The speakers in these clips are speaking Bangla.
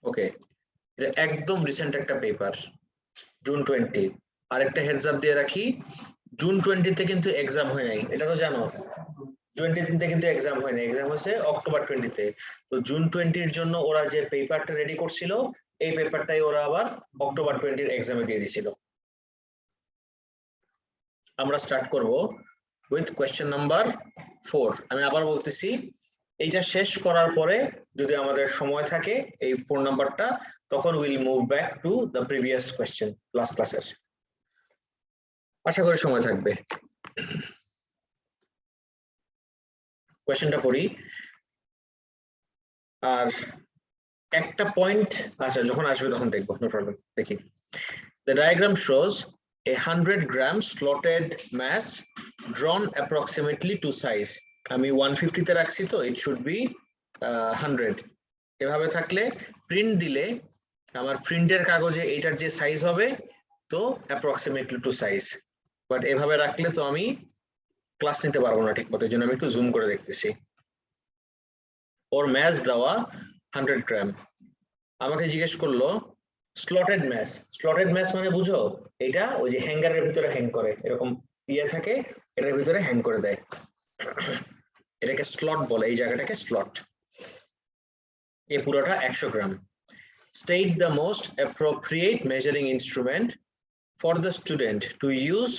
ওকে, এটা একদম রিসেন্ট একটা পেপার, জুন 20। আরেকটা হেডস আপ দিয়ে রাখি, জুন 20-তে কিন্তু এক্সাম হয় নাই, এটা তো জানো। জুন 20-তে কিন্তু এক্সাম হয় নাই, এক্সাম হচ্ছে অক্টোবর 20-তে। তো জুন 20-র জন্য ওরা যে পেপারটা রেডি করছিল, এই পেপারটাই ওরা আবার অক্টোবর 20-র এক্সামে দিয়ে দিছিল। আমরা স্টার্ট করব উইথ কোয়েশ্চেন নাম্বার 4। আমি আবার বলতেছি, এইটা শেষ করার পরে যদি আমাদের সময় থাকে এই 4 নাম্বারটা, তখন will move back to the previous question last ক্লাসের। আশা করি সময় থাকবে। কোয়েশ্চেনটা পড়ি, আর একটা পয়েন্ট আচ্ছা যখন আসবে তখন দেখবো, নো প্রবলেম। দেখি, the diagram shows a 100 gram slotted mass drawn approximately to size. আমি 150 তে রাখছি, তো it should be 100। এভাবে থাকলে প্রিন্ট দিলে আমার প্রিন্টের কাগজে এটার যে সাইজ হবে, তো approximately to size, বাট এভাবে রাখলে তো আমি ক্লাস নিতে পারবো না ঠিক মতো, এই জন্য আমি একটু জুম করে দেখতেছি। ওর ম্যাস দেওয়া 100 গ্রাম, আমাকে জিজ্ঞেস করলো স্লটেড ম্যাস। স্লটেড ম্যাস মানে বুঝো, এটা ওই যে হ্যাঙ্গারের ভিতরে হ্যাং করে, এরকম ইয়ে থাকে, এটার ভিতরে হ্যাং করে দেয়, এটাকে স্লট বলে, এই জায়গাটাকে স্লট। এই পুরোটা 100 gram. State the most appropriate measuring instrument for the student to use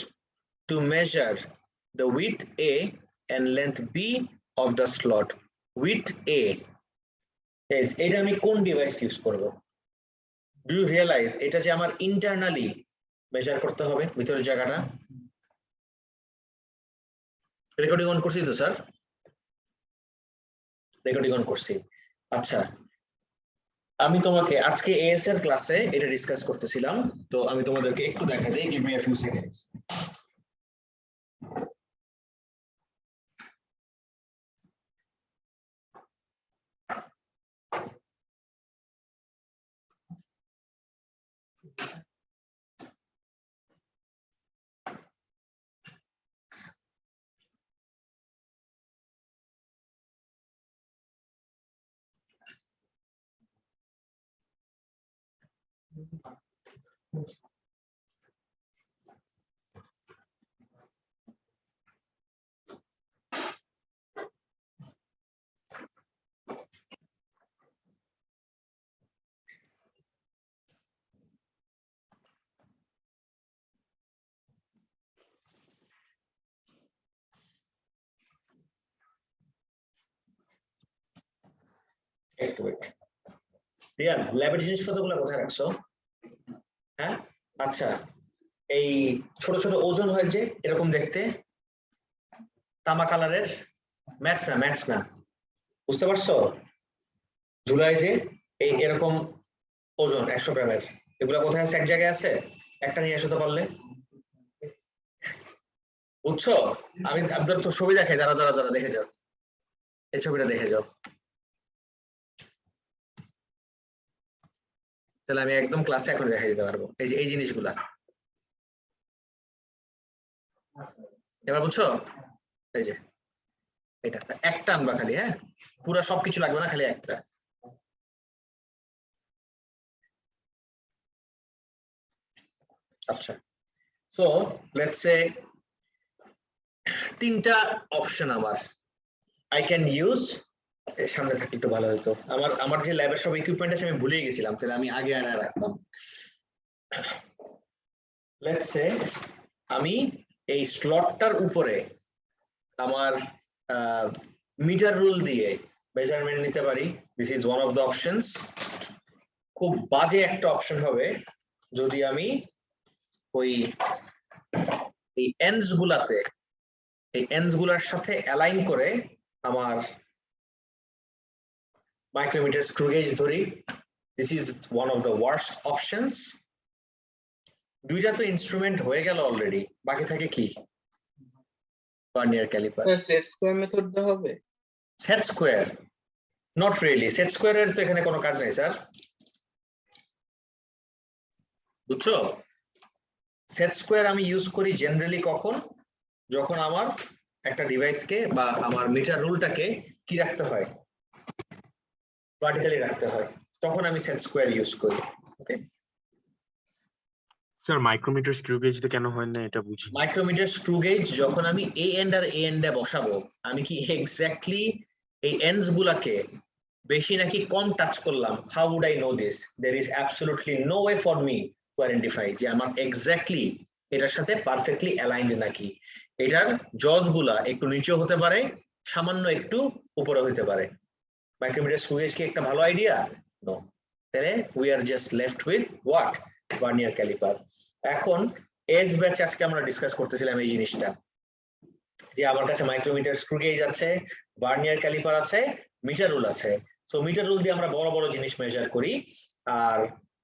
to measure the with a and length b of the slot. Width a, এটা আমি কোন ডিভাইস ইউজ করব? ডু ইউ রিয়েলাইজ এটা যে আমার ইন্টারনালি মেজার করতে হবে ভিতরের জায়গাটা? রেকর্ডিং অন করছি তো স্যার? রেকর্ডিং অন করছি। আচ্ছা, আমি তোমাকে আজকে এএস এর ক্লাসে এটা ডিসকাস করতেছিলাম, তো আমি তোমাদেরকে একটু দেখা দেই, give me a few seconds. একটু ওয়েট। রিয়ান, ল্যাবের জিনিসপত্রগুলো কোথায় রাখছো? হ্যাঁ, আচ্ছা, এই ছোট ছোট ওজন হয় যে এরকম দেখতে, তামা কালারের, ম্যাচ না ম্যাচ না, বুঝতে পারছো? ঝুলায় যে এই এরকম ওজন 100 গ্রামের, এগুলো কোথায় আছে? এক জায়গায় আছে, একটা নিয়ে আসতে পারলে। বুঝছো? আমি আপনাদের তো ছবি দেখাই, যারা যারা যারা দেখে যাও, এই ছবিটা দেখে যাও, তাহলে আমি একদম ক্লাসে এখন দেখাই দিতে পারবো। এই যে এই জিনিসগুলা, এবার বুঝছো? এই যে এটা একটা আনবা খালি, হ্যাঁ, পুরো সবকিছু লাগবে না, খালি একটা। আচ্ছা, সো লেটস সে তিনটা অপশন আমার আই ক্যান ইউজ। সামনে থাকলে একটু ভালো হতো, আমার যে ল্যাবের সব ইকুইপমেন্ট আছে আমি ভুলেই গেছিলাম, তাহলে আমি আগে আনা রাখতাম। লেটস সে আমি এই স্লটটার উপরে আমার মিটার রুল দিয়ে মেজারমেন্ট নিতে পারি। This is one of the options. খুব বাজে একটা অপশন হবে যদি আমি ওই এই এন্ডস গুলাতে, এই এন্ডস গুলার সাথে অ্যালাইন করে আমার মাইক্রোমিটার স্ক্রু গেজ ধরি। This is one of the worst options. দুইটা তো ইনস্ট্রুমেন্ট হয়ে গেল অলরেডি, বাকি থাকে কি? Vernier caliper. Set square method দা হবে? Set square? Not really, set স্কয়ারের তো এখানে কোনো কাজ নেই স্যার, বুঝছো? সেট স্কয়ার আমি ইউজ করি জেনারেলি কখন? যখন আমার একটা ডিভাইসকে বা আমার মিটার রুলটাকে কি রাখতে হয়, ভার্টিক্যালি রাখতে হয়। তখন আমি সেট স্কোয়ার ইউজ করি। ওকে, স্যার মাইক্রোমিটার স্ক্রু গেজ দিয়ে কেন হয় না এটা বুঝি। মাইক্রোমিটার স্ক্রু গেজ যখন আমি এ এন্ড আর এ এন্ডে বসাবো, আমি কি এক্স্যাক্টলি এই এন্ডস গুলাকে বেশি নাকি কম টাচ করলাম? How would I know this? There is absolutely no way for me to identify যে আমার এক্স্যাক্টলি এটার সাথে পারফেক্টলি অ্যালাইনড নাকি। এটার জজ গুলা একটু নিচেও হতে পারে, সামান্য একটু উপরে হতে পারে। মাইক্রোমিটার স্ক্রু গেজ কি একটা ভালো আইডিয়া? নো। তাহলে we are just left with what? Vernier caliper. এখন এস ব্যাচ আজকে আমরা ডিসকাস করতেছিলাম এই জিনিসটা, যে আমার কাছে মাইক্রোমিটার স্ক্রু গেজ আছে, ভার্নিয়ার ক্যালিপার আছে, মিটার রুল আছে। সো মিটার রুল দিয়ে আমরা বড় বড় জিনিস মেজার করি, আর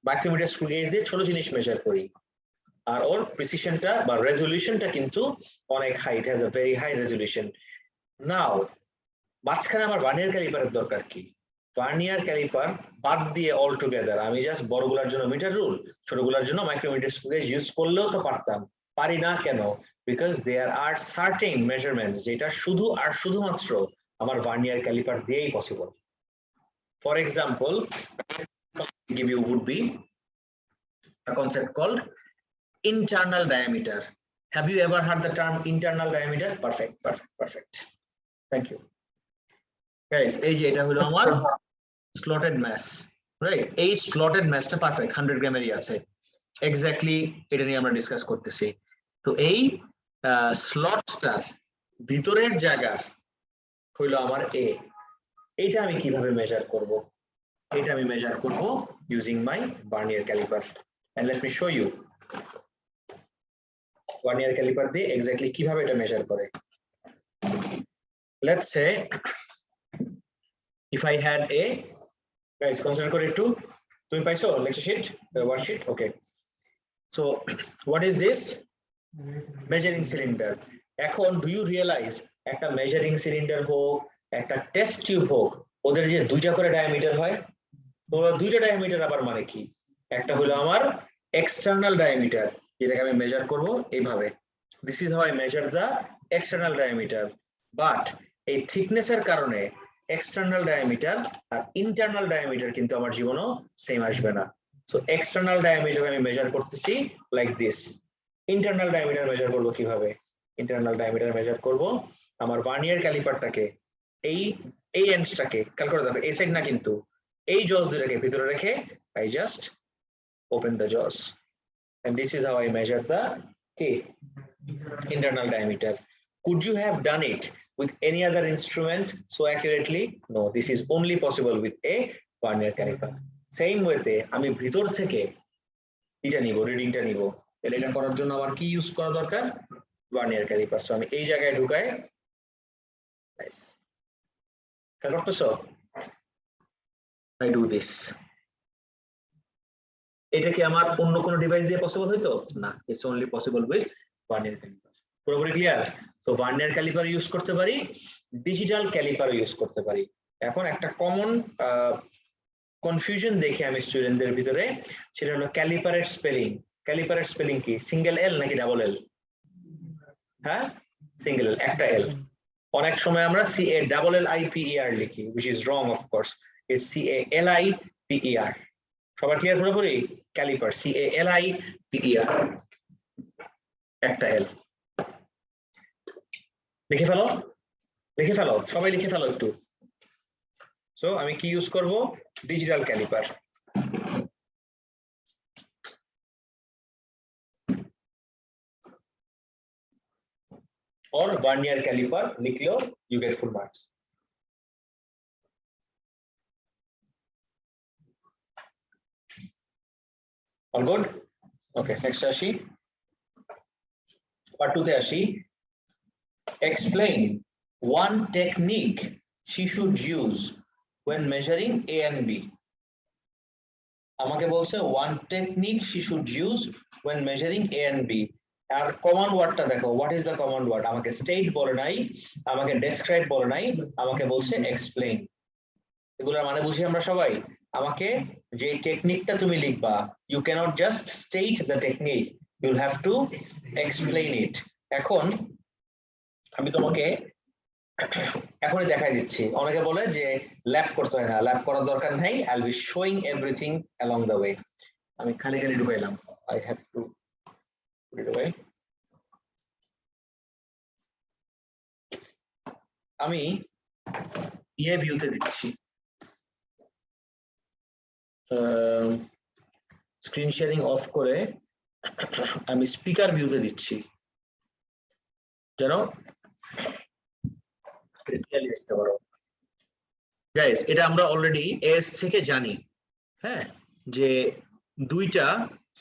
মাইক্রোমিটার স্ক্রু গেজ দিয়ে ছোট জিনিস মেজার করি। আর ওর প্রিসিশনটা বা রেজলিউশনটা কিন্তু অনেক high, it has a very high resolution. Now মাঝখানে আমার ভার্নিয়ার ক্যালিপারের দরকার কি? ভার্নিয়ার ক্যালিপার বাদ দিয়ে অল টুগেদার আমি জাস্ট বড়গুলোর জন্য মিটার রুল, ছোটগুলোর জন্য মাইক্রোমিটার স্ক্রু গেজ ইউজ করলেও তো পারতাম। পারি না কেন? Because there are certain measurements যেটা শুধু আর শুধুমাত্র আমার ভার্নিয়ার ক্যালিপার দিয়েই possible. For example, give you would be a concept called internal diameter. Have you ever heard the term internal diameter? Perfect, perfect, perfect. Thank you. Guys, এই যে এটা হলো আমার স্লটেড ম্যাস, রাইট? এই স্লটেড ম্যাসটা পারফেক্ট 100 গ্রামেরই আছে, এক্স্যাক্টলি এটা নিয়ে আমরা ডিসকাস করতেছি। তো এই স্লটটার ভিতরের জায়গা হইলো আমার এ। এটা আমি কিভাবে মেজার করব? এটা আমি মেজার করব using my vernier caliper, and let me show you vernier caliper দিয়ে এক্স্যাক্টলি কিভাবে এটা মেজার করে। Let's say if I had a, guys consider করে একটু, তুমি পাইছো lecture sheet, worksheet? Okay, so what is this? Measuring cylinder. এখন ডু ইউ রিয়েলাইজ একটা মেজারিং সিলিন্ডার হোক, একটা টেস্ট টিউব হোক, ওদের যে দুইটা করে ডায়ামিটার হয়, তো দুইটা ডায়ামিটার আবার মানে কি? একটা হলো আমার এক্সটার্নাল ডায়ামিটার, যেটাকে আমি মেজার করব এইভাবে, this is how I measure the external diameter. But এই থিকনেসের কারণে এক্সটার্নাল ডায়ামিটার আর ইন্টারনাল ডায়ামিটার কিন্তু আমার জীবনও সেম আসবে না। সো এক্সটার্নাল ডায়ামিটার আমি মেজার করতেছি like this. Internal diameter measure করব কিভাবে? ইন্টারনাল ডায়ামিটার মেজার করব আমার ভার্নিয়ার ক্যালিপারটাকে এই এন্ডসটাকে, খেয়াল করে দেখো এই সাইড না কিন্তু, এই জজ দুটাকে ভিতরে রেখে I just open the jaws, and this is how I measure the internal diameter. Could you have done it with any other instrument so accurately? No, this is only possible with a vernier caliper. Same way তে আমি ভিতর থেকে এটা নিব, রিডিংটা নিব, তাহলে এটা করার জন্য আমার কি ইউজ করা দরকার? Vernier caliper. সো আমি এই জায়গায় ঢুকাই, নাইস, খেয়াল করতেছো? I do this. এটা কি আমার অন্য কোনো ডিভাইস দিয়ে পসিবল হইতো? না, it's only possible with vernier caliper. পুরোপুরি ক্লিয়ার? তো ভার্নিয়ার ক্যালিপার ইউজ করতে পারি, ডিজিটাল ক্যালিপার ইউজ করতে পারি। এখন একটা কমন কনফিউশন দেখি আমি স্টুডেন্টদের ভিতরে, সেটা হলো ক্যালিপারের স্পেলিং। ক্যালিপারের স্পেলিং কি? সিঙ্গেল এল নাকি ডাবল এল? হ্যাঁ, সিঙ্গেল এল, একটা এল। অনেক সময় আমরা CALLIPER লিখি, which is wrong of course. It's CALIPER. সবার ক্লিয়ার পুরোপুরি? ক্যালিপার CALIPER, একটা এল। লিখে ফেলো, লিখে ফেলো, সবাই লিখে ফেলো একটু। সো আমি কি ইউজ করব? Digital caliper. or vernier caliper লিখলেও you get full marks. All good? Okay, next আসি, part 2 তে আসি। Explain one technique she should use when measuring A and B. আমাকে বলছে one technique she should use when measuring A and B. আর কমন ওয়ার্ডটা দেখো, what is the common word? আমাকে স্টেট বলে নাই, আমাকে ডেসক্রাইব বলে নাই, আমাকে বলছে এক্সপ্লেইন। এগুলোর মানে বুঝি আমরা সবাই? আমাকে যে টেকনিকটা তুমি লিখবা, you can't just state the technique, you have to explain it. এখন আমি তোমাকে এখনই দেখাই দিচ্ছি। অনেকে বলে যে ল্যাব করতে হয় না, ল্যাব করার দরকার নাই, I will be showing everything along the way. আমি খালি খালি ঢুকাইলাম, I have to put it away. আমি ইয়ে ভিউতে দিচ্ছি, স্ক্রিন শেয়ারিং অফ করে আমি স্পিকার ভিউতে দিচ্ছি যেন আসতে পারো। গাইস, এটা আমরা অলরেডি এস থেকে জানি, হ্যাঁ, যে দুইটা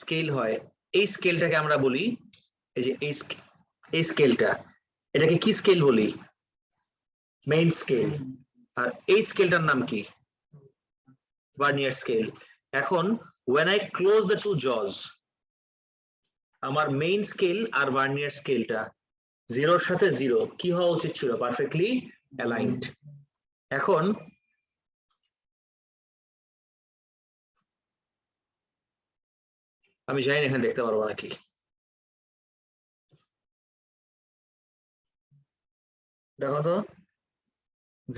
স্কেল হয়। এই স্কেলটাকে আমরা বলি, এই যে এই স্কেলটা, এটাকে কি স্কেল বলি? Main scale. আর এই স্কেলটার নাম কি? Vernier scale. এখন when I close the two jaws, আমার মেইন স্কেল আর ভার্নিয়ার স্কেলটা জিরোর সাথে জিরো কি হওয়া উচিত ছিল? Perfectly aligned. এখন আমি জানি এখানে দেখতে পারবো নাকি, দেখো তো,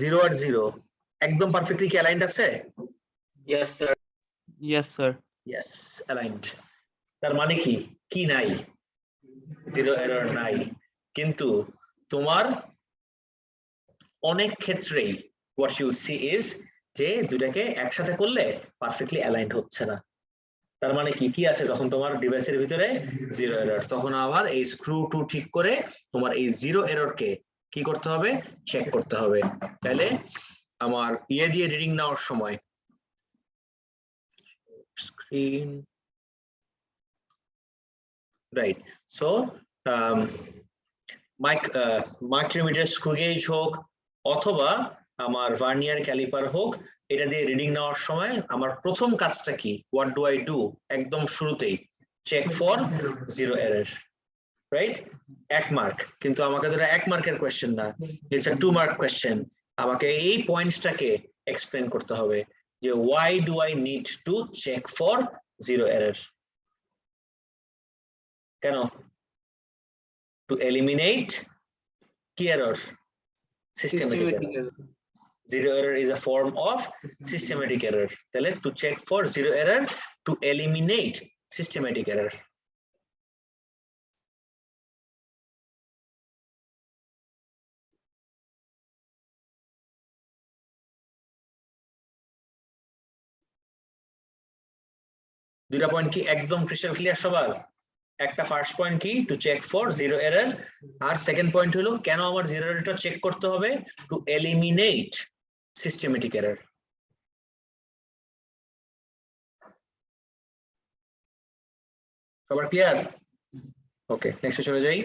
জিরো আর জিরো একদম পারফেক্টলি কি অ্যালাইনড আছে? Yes, sir. Yes, sir. Yes, aligned. তার মানে কি? কি নাই? জিরো এরর নাই। কিন্তু তোমার অনেক ক্ষেত্রেই what you see is যে দুটাকে একসাথে করলে পারফেক্টলি অ্যালাইনড হচ্ছে না। তার মানে কি কি আছে তখন তোমার ডিভাইসের ভিতরে? Zero error. তখন আবার এই স্ক্রু টু ঠিক করে তোমার এই জিরো এররকে কি করতে হবে? চেক করতে হবে। তাহলে আমার ইয়ে দিয়ে রিডিং নেওয়ার সময় screen right, so micrometer screw gauge হোক অথবা আমার ভার্নিয়ার ক্যালিপার হোক, এটা দিয়ে রিডিং নেওয়ার সময় আমার প্রথম কাজটা কি? What do I do? একদম শুরুতেই check for zero error, right? 1 mark. কিন্তু আমাকে তো এক মার্কের কোয়েশ্চেন না, ইটস আ 2 মার্ক কোয়েশ্চেন। আমাকে এই পয়েন্টসটাকে এক্সপ্লেন করতে হবে যে why do I need to check for zero error? কেন? টু এলিমিনেট কি এরর? সিস্টেমেটিক Systematic এরর। error. Zero error is a form of systematic error. তাহলে to check for zero error, to eliminate systematic error. দুইটা পয়েন্ট কি একদম ক্রিস্টাল ক্লিয়ার সবার? একটা ফার্স্ট পয়েন্ট কি? To check for zero error. আর সেকেন্ড পয়েন্ট হলো কেন আমার জিরো এররটা চেক করতে হবে? To eliminate systematic error. সবার ক্লিয়ার? ওকে, নেক্সটে চলে যাই।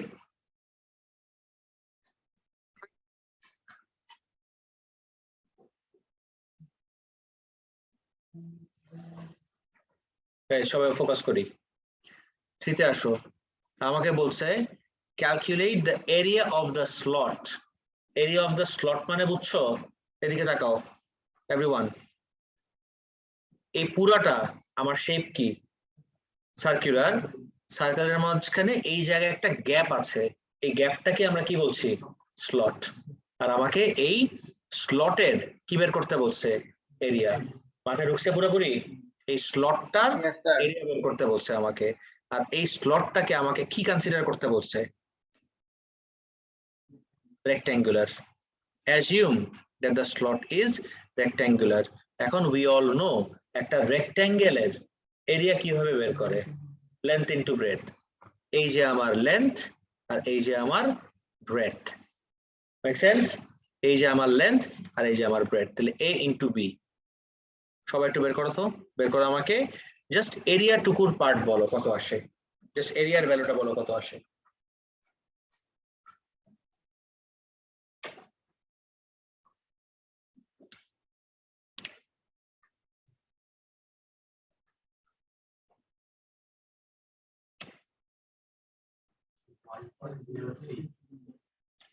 সবাই ফোকাস করি, থ্রিতে আসো। আমাকে বলছে calculate the area of the slot. Area of the slot মানে বুঝছো? এদিকে তাকাও এভরিওয়ান। এই পুরাটা আমার শেপ কি? সার্কুলার। সার্কেলের মাঝখানে এই জায়গায় একটা গ্যাপ আছে, এই গ্যাপটাকে আমরা কি বলছি? স্লট। আর আমাকে এই স্লটের কি বের করতে বলছে? এরিয়া। মাথায় ঢুকছে পুরোপুরি? এই স্লটটার Yes, sir. এরিয়া বের করতে বলছে আমাকে। আর এই স্লটটাকে আমাকে কি কনসিডার করতে বলছে? rectangular. Assume that the slot is rectangular. এখন we all know একটা rectangle এর এরিয়া কিভাবে বের করে? length into breadth. এই যে আমার লেন্থ আর এই যে আমার breadth. Make sense? এই যে আমার লেন্থ আর এই যে আমার breadth, তাহলে a into b। সবাই একটু বের করো তো, বের করো আমাকে জাস্ট এরিয়া টুকুর পার্ট বলো কত আসে, জাস্ট এরিয়ার ভ্যালুটা বলো কত আসে।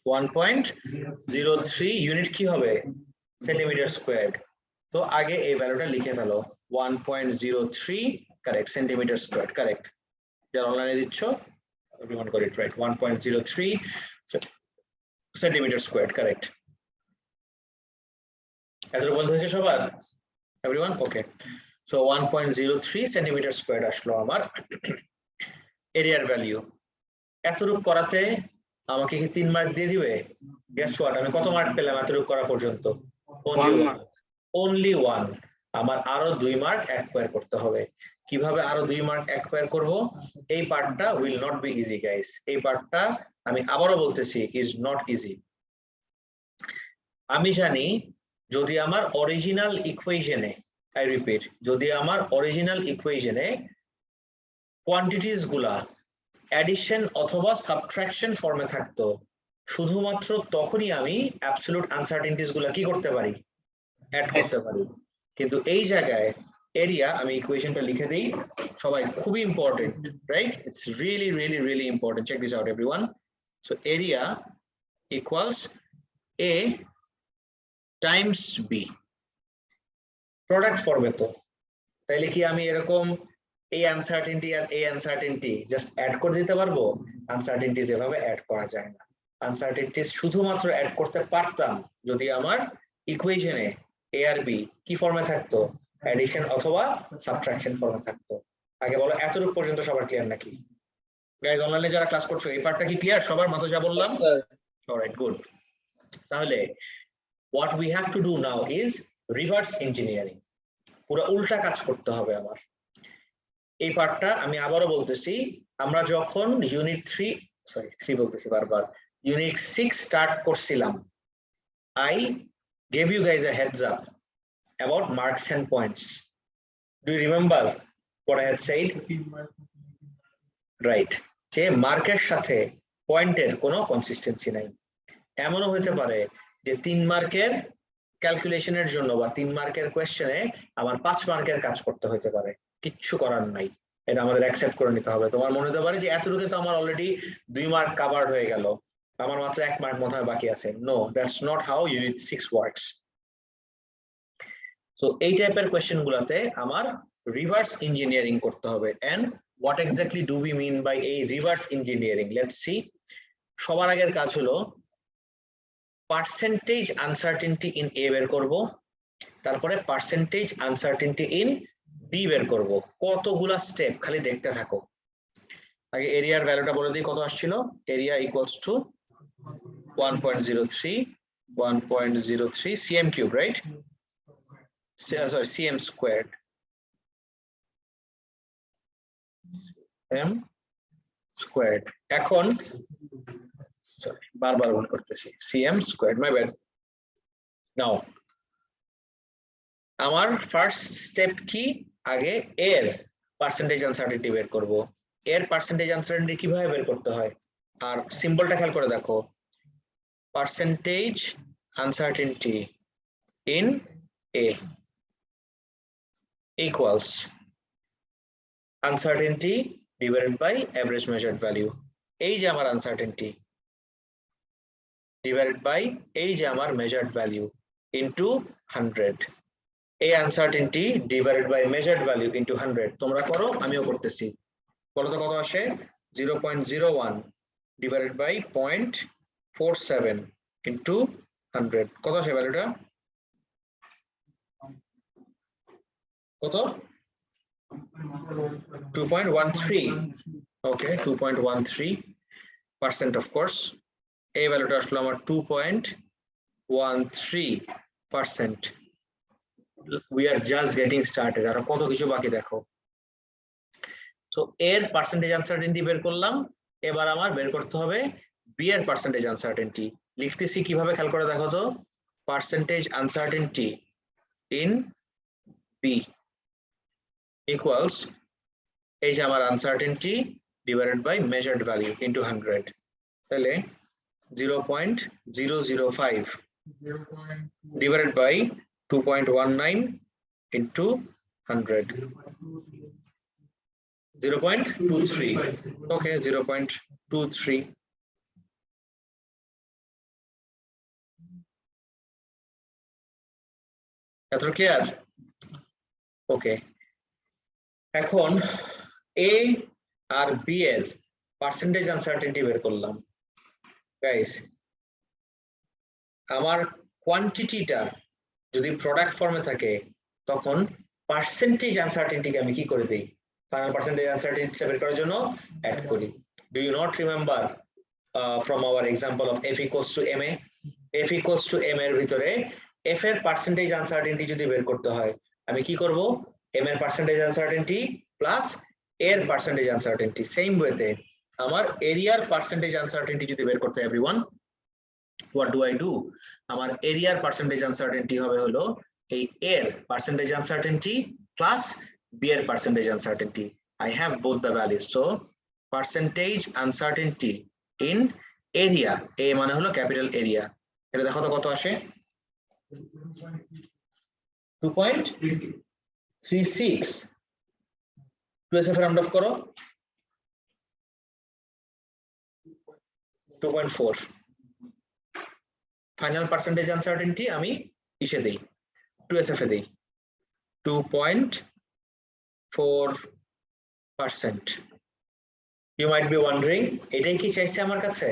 1.03 ইউনিট কি হবে? Centimetre squared. তো আগে এই ভ্যালুটা লিখে ফেলো, 1.03 কারেক্ট, সেন্টিমিটার স্কয়ার্ড কারেক্ট। যারা অনলাইনে দিচ্ছ everyone got it right, 1.03 centimetre squared correct. এতটুকু বন্ধ হয়েছে সবার? এভরিওয়ান ওকে। সো 1.03 সেন্টিমিটার স্কয়ার আসলো আমার এরিয়ার ভ্যালু। এতটুকু করাতে আমাকে কি 3 মার্ক দিয়ে দিবে? গেস হোয়াট, আমি কত মার্ক পেলাম এতটুকু করা পর্যন্ত? only 1। আমার আরো 2 মার্ক অ্যাকোয়ার করতে হবে। কিভাবে আরো 2 মার্ক অ্যাকোয়ার করব? এই পার্টটা will not be easy guys. এই পার্টটা আমি আবারও বলতেছি ইজ নট ইজি। আমি জানি যদি আমার অরিজিনাল ইকুয়েশনে, আই রিপিট, যদি আমার অরিজিনাল ইকুয়েশনে কোয়ান্টিটিস গুলা অ্যাডিশন অথবা সাবট্রাকশন ফর্মে থাকতো, শুধুমাত্র তখনই আমি অ্যাবসলিউট আনসার্টেনটিস গুলা কি করতে পারি? অ্যাড করতে পারি। কিন্তু এই জায়গায় এরিয়া, আমি ইকুয়েশনটা লিখে দিই, সবাই খুবই important, right? It's really really really important. Check this out everyone. So area equals A times B. Product ফর্মে তো, তাইলে কি আমি এরকম এই আনসার্টেনটি আর এই আনসার্টেনটি জাস্ট অ্যাড করে দিতে পারবো? আনসার্টেনটিজ এভাবে অ্যাড করা যায় না। আনসার্টেনটিজ শুধুমাত্র অ্যাড করতে পারতাম যদি আমার ইকুয়েশনে এ আর বি কি ফর্মে থাকতো? অ্যাডিশন অথবা সাবট্রাকশন ফর্মে থাকতো। আগে বলো এতটুকু পর্যন্ত সবার ক্লিয়ার নাকি? গাইস অনলাইনে যারা ক্লাস করছো এই পার্টটা কি ক্লিয়ার সবার? মাত্র যা বললাম, অলরাইট গুড। তাহলে what we have to do now is reverse engineering. পুরো উল্টা কাজ করতে হবে আমার। এই পার্টটা আমি আবারও বলতেছি, আমরা যখন ইউনিট 3 বলতেছি বারবার, ইউনিট 6 স্টার্ট করছিলাম, I gave you guys a heads up about marks and points. Do you remember what I had said? Right, যে মার্কের সাথে পয়েন্টের কোনো কনসিস্টেন্সি নাই। এমনও হতে পারে যে 3 মার্কের ক্যালকুলেশনের জন্য বা 3 মার্কের কোয়েশ্চেনে আমার 5 মার্কের কাজ করতে হতে পারে, কিচ্ছু করার নাই, এটা আমাদের অ্যাকসেপ্ট করে নিতে হবে। তোমার মনে হতে পারে যে এতটুকু তো আমার অলরেডি 2 মার্ক কভার হয়ে গেল, আমার মাত্র 1 মার্ক মনে হয় বাকি আছে। No, that's not how unit 6 works. So এই টাইপের কোয়েশ্চেন গুলাতে আমার রিভার্স ইঞ্জিনিয়ারিং করতে হবে। And what exactly do we mean by এই রিভার্স ইঞ্জিনিয়ারিং? Let's see. সবার আগের কাজ হলো পার্সেন্টেজ আনসার্টেনটি ইন এ বের করব, তারপরে পার্সেন্টেজ আনসার্টেনটি ইন বি বের করব। কতগুলা স্টেপ, খালি দেখতে থাকো। আগে এরিয়ার ভ্যালুটা বলে দিই কত আসছিল। Area equals to 1.03 cm cube, right? Sorry, cm squared, cm squared. এখন সরি বারবার ভুল করতেছি, cm স্কয়ার্ড, মাই ব্যাড। নাও আমার ফার্স্ট স্টেপ কি? আগে এর পার্সেন্টেজ আনসার্টেনটি বের করব। এর পার্সেন্টেজ আনসার্টেনটি কিভাবে বের করতে হয়? আর সিম্বলটা খেয়াল করে দেখো, percentage uncertainty in A equals uncertainty divided by average measured value. এই যে আমার আনসার্টেনটি ডিভাইডেড বাই এই যে আমার মেজার্ড ভ্যালু ইনটু 100। এই uncertainty divided by measured value into 100। তোমরা করো, আমিও করতেছি। বলো তো কত আসে? 0.01 ডিভাইডেড বাই 0.47 ইনটু 100। কত আসে ভ্যালুটা? কত? 2.13। ওকে, 2.13% অফ কোর্স। এই ভ্যালুটা আসলো আমার 2.13%। we are just getting started, আর কত কিছু বাকি দেখো। সো এর পার্সেন্টেজ আনসার্টেনটি বের করলাম, এবার আমার বের করতে হবে বি এর পার্সেন্টেজ আনসার্টেনটি। লিখতেছি কিভাবে, খেয়াল করে দেখো তো। Percentage uncertainty in B equals এই যে আমার uncertainty divided by measured value into 100। তাহলে 0.005 ডিভাইডেড বাই 2.19 into 100, 0.23. Okay, 0.23. এত ক্লিয়ার? ওকে, এখন এ আর বি এর পার্সেন্টেজ আনসার্টেনটি বের করলাম। গাইস আমার কোয়ান্টিটিটা যদি প্রোডাক্ট ফর্মে থাকে তখন পার্সেন্টেজ আনসার্টেনিটিকে আমি কি করে দেই ফাইনাল পার্সেন্টেজ আনসার্টেনিটি বের করার জন্য অ্যাড করি do you not remember from our example of f equals to ma f equals to m এর ভিতরে f এর পার্সেন্টেজ আনসার্টেনিটি যদি বের করতে হয় আমি কি করব m এর পার্সেন্টেজ আনসার্টেনিটি প্লাস এর পার্সেন্টেজ আনসার্টেনিটি সেম ওয়েতে আমার এরিয়ার পার্সেন্টেজ আনসার্টেনিটি যদি বের করতে হয় everyone what do I do আমার এরিয়ার পার্সেন্টেজ আনসার্টেনিটি হবে হলো এই এর পার্সেন্টেজ আনসার্টেনিটি প্লাস b এর percentage uncertainty I have both the values so percentage uncertainty in area a মানে হলো ক্যাপিটাল এরিয়া এটা দেখো তো কত আসে 2.36 2SF রাউন্ড অফ করো 2.4 ফাইনাল পার্সেন্টেজ আনসার্টেনিটি আমি কিসে দেই 2SF এ দেই 2.4%. You might be wondering এটাই কি চাইছে আমার কাছে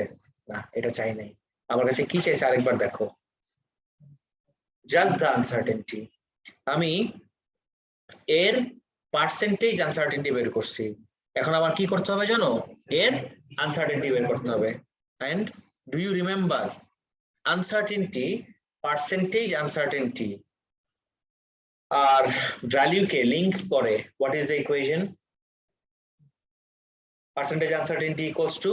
না এটা চাই নাই আমার কাছে কি চাইছে আরেকবার দেখো just the uncertainty আমি এর পার্সেন্টেজ আনসার্টেনিটি বের করছি এখন আবার কি করতে হবে জানো এর আনসার্টেনিটি বের করতে হবে and do you remember uncertainty percentage uncertainty R value K link করে what is the equation percentage uncertainty equals to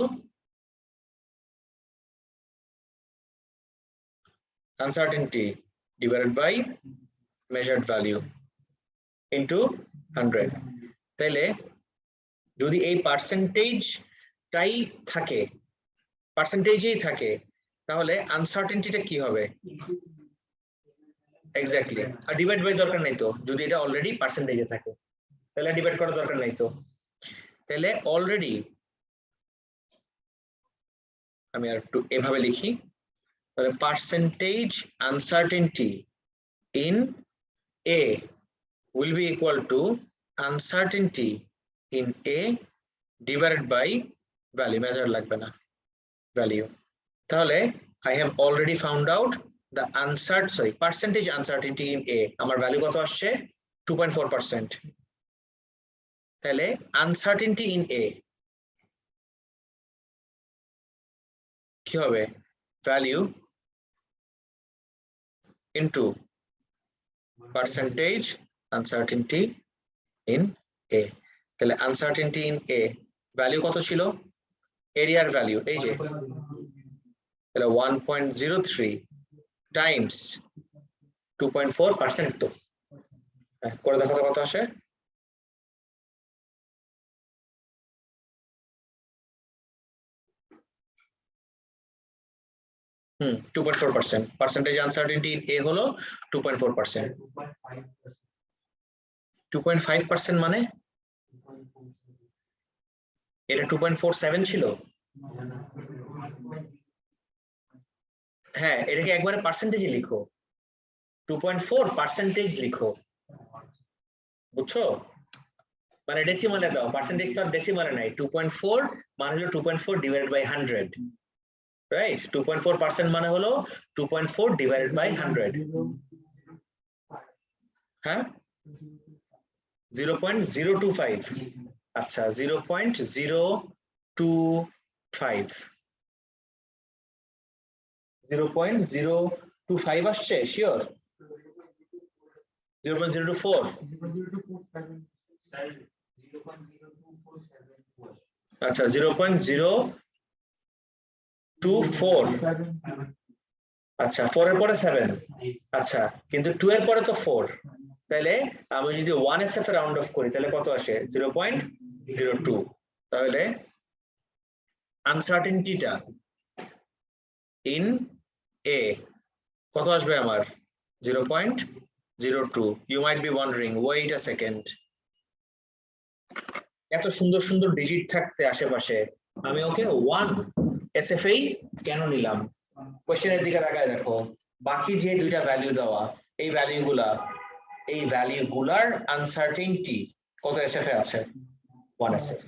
uncertainty divided by measured value into 100 তাহলে যদি এই পার্সেন্টেজটাই থাকে পার্সেন্টেজেই থাকে তাহলে আনসার্টেনিটিটা কি হবে এক্স্যাক্টলি আর ডিভাইড বাই দরকার নাই তো যদি এটা অলরেডি পার্সেন্টেজে থাকে তাহলে ডিভাইড করার দরকার নাই তো তাহলে অলরেডি আমি আর একটু এভাবে লিখি তাহলে percentage uncertainty in a will be equal to uncertainty in a divided by value measure লাগবে না value তাহলে I have already found out the percentage uncertainty in a আমার ভ্যালু কত আসছে 2.4% তাহলে uncertainty in a কি হবে value into percentage uncertainty in a তাহলে uncertainty in a ভ্যালু কত ছিল এরিয়ার ভ্যালু এই যে তাহলে 1.03 টাইমস 2.4% তো করে দেখো কত আসে 2.4% percentage uncertainty in a হলো 2.4% 2.5% মানে এটা 2.47 ছিল হ্যাঁ এটাকে একবারে পার্সেন্টেজে লিখো 2.4% লিখো বুঝছো মানে ডেসিমালে দাও পার্সেন্টেজ তো ডেসিমালে নাই 2.4 মানে হলো 2.4 ডিভাইডেড বাই 100 right 2.4% মানে হলো 2.4 divided by 100 হ্যাঁ 0.025 আচ্ছা 0.025 0.025 আসছে শিওর 0.024 আচ্ছা 0.024 আচ্ছা 4 এর পরে 7 আচ্ছা কিন্তু 2 এর পরে তো 4 তাহলে আমি যদি 1SF এ রাউন্ড অফ করি তাহলে কত আসে 0.02 তাহলে আনসার্টেনিটিটা ইন এ কত আসবে আমার 0.02 you might be wondering wait a second এত সুন্দর সুন্দর ডিজিট থাকতে আশেপাশে আমি ওকে 1 SFA কেন নিলাম কোশ্চেনের দিকে তাকায় দেখো বাকি যে দুইটা ভ্যালু দেওয়া এই ভ্যালুগুলার আনসার্টেনিটি কত SF এ আছে 1 SF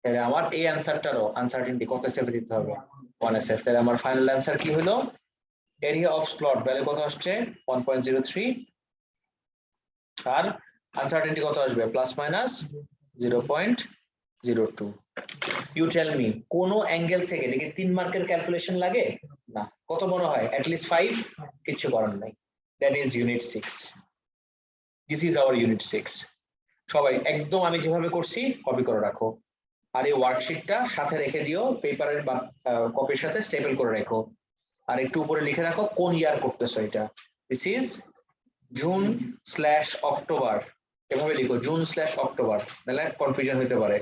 তাহলে আমার এই অ্যানসারটারও আনসার্টেনিটি কত SF এ দিতে হবে 1 SF তাহলে আমার ফাইনাল অ্যানসার কি হলো এরিয়া অফ স্লট ভ্যালু কত আসছে 1.03 আর আনসার্টেনটি কত আসবে plus minus 0.02 you tell me কোন অ্যাঙ্গেল থেকে নাকি 3 মার্কের ক্যালকুলেশন লাগে না কত মনে হয় at least 5 কিছু করার নাই that is unit 6 this is our unit 6 সবাই একদম আমি যেভাবে করছি কপি করে রাখো আর এই ওয়ার্কশিটটা সাথে রেখে দিও পেপারের বা কপির সাথে স্টেপল করে রাখো আর একটু উপরে লিখে রাখো কোন ইয়ার করতেছো এটা দিস ইজ জুন/অক্টোবর এভাবে লিখো জুন/অক্টোবর নাহলে কনফিউশন হতে পারে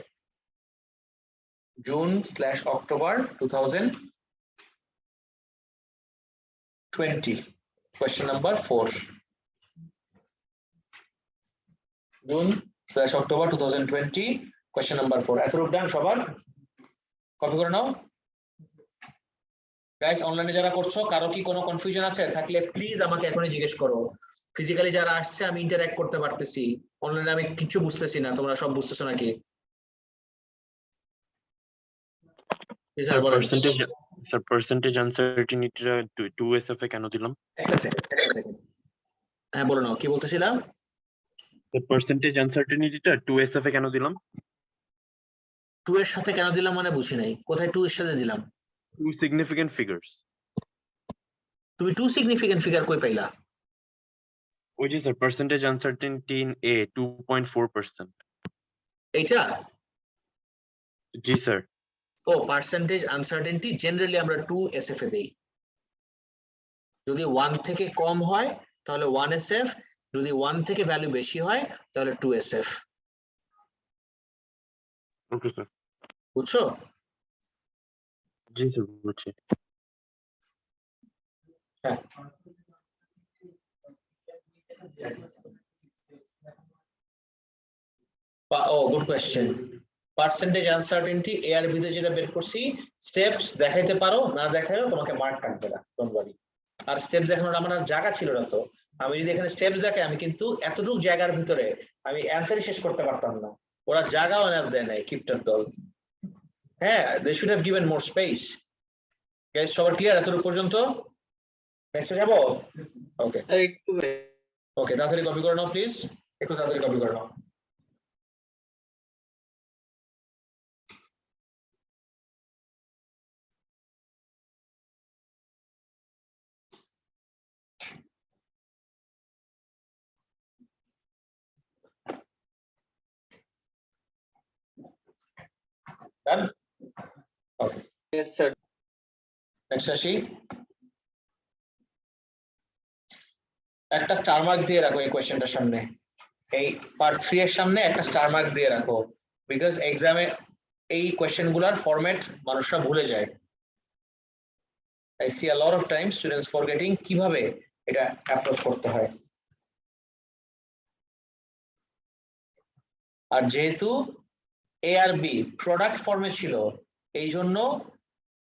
June/October 2020 question number 4 June/October 2020 question number 4 এতটুকু ডান সবার কপি করে নাও গাইস অনলাইনে যারা করছো কারো কি কোনো কনফিউশন আছে থাকলে প্লিজ আমাকে এখনই জিজ্ঞেস করো ফিজিক্যালি যারা আসছে আমি ইন্টারঅ্যাক্ট করতে পারতেছি অনলাইনে আমি কিছু বুঝতেছি না তোমরা সব বুঝতেছো নাকি স্যার পার্সেন্টেজ আনসার্টিনিটিটা 2SF এ কেন দিলাম? একটা সেকেন্ড হ্যাঁ বলো না কি বলতেছিলাম স্যার পার্সেন্টেজ আনসার্টিনিটিটা 2SF এ কেন দিলাম? 2 এর সাথে কেন দিলাম মানে বুঝি নাই কোথায় 2 এর সাথে দিলাম টু সিগনিফিকেন্ট ফিগার্স। তুমি 2 সিগনিফিকেন্ট ফিগার কই পাইলা ওই যে sir percentage uncertainty in a 2.4%। এইটা জি স্যার। ও পার্সেন্টেজ আনসার্টেনটি জেনারেলি আমরা 2 SF এ দেই যদি 1 থেকে কম হয় তাহলে 1 SF যদি 1 থেকে ভ্যালু বেশি হয় তাহলে 2 SF ওকে স্যার। বুঝছো জি স্যার বুঝছি। হ্যাঁ ও গুড কোশ্চেন পার্সেন্টেজ আনসার্টেনটি এ আর বি তে যেটা বের করছি স্টেপস দেখাইতে পারো না দেখাইও তোমাকে মার্ক কাটবে না ডোন্ট ওয়ারি আর স্টেপস দেখানোর আমার আর জায়গা ছিল না তো আমি যদি এখানে স্টেপস দেখাই আমি কিন্তু এতটুকু জায়গার ভিতরে আমি অ্যানসারই শেষ করতে পারতাম না ওরা জায়গাও এনাফ দেয় নাই কিপটার দল হ্যাঁ they should have given more space guys সবার ক্লিয়ার এতটুকু পর্যন্ত নেক্সটে যাব ওকে স্যার একটু ওকে তাড়াতাড়ি কপি করে নাও প্লিজ একটু তাড়াতাড়ি কপি করে নাও Done? Okay. yes sir Next আসি একটা স্টার মার্ক দিয়ে রাখো এই কোশ্চেনটার সামনে এই পার্ট 3 এর সামনে একটা স্টার মার্ক দিয়ে রাখো বিকজ এক্সামে এই কোশ্চেনগুলোর ফরম্যাট মানুষরা ভুলে যায় I see a lot of times students forgetting কিভাবে এটা অ্যাপ্রোচ করতে হয় আর যেহেতু এ আর বি প্রোডাক্ট ফর্মে ছিল এই জন্য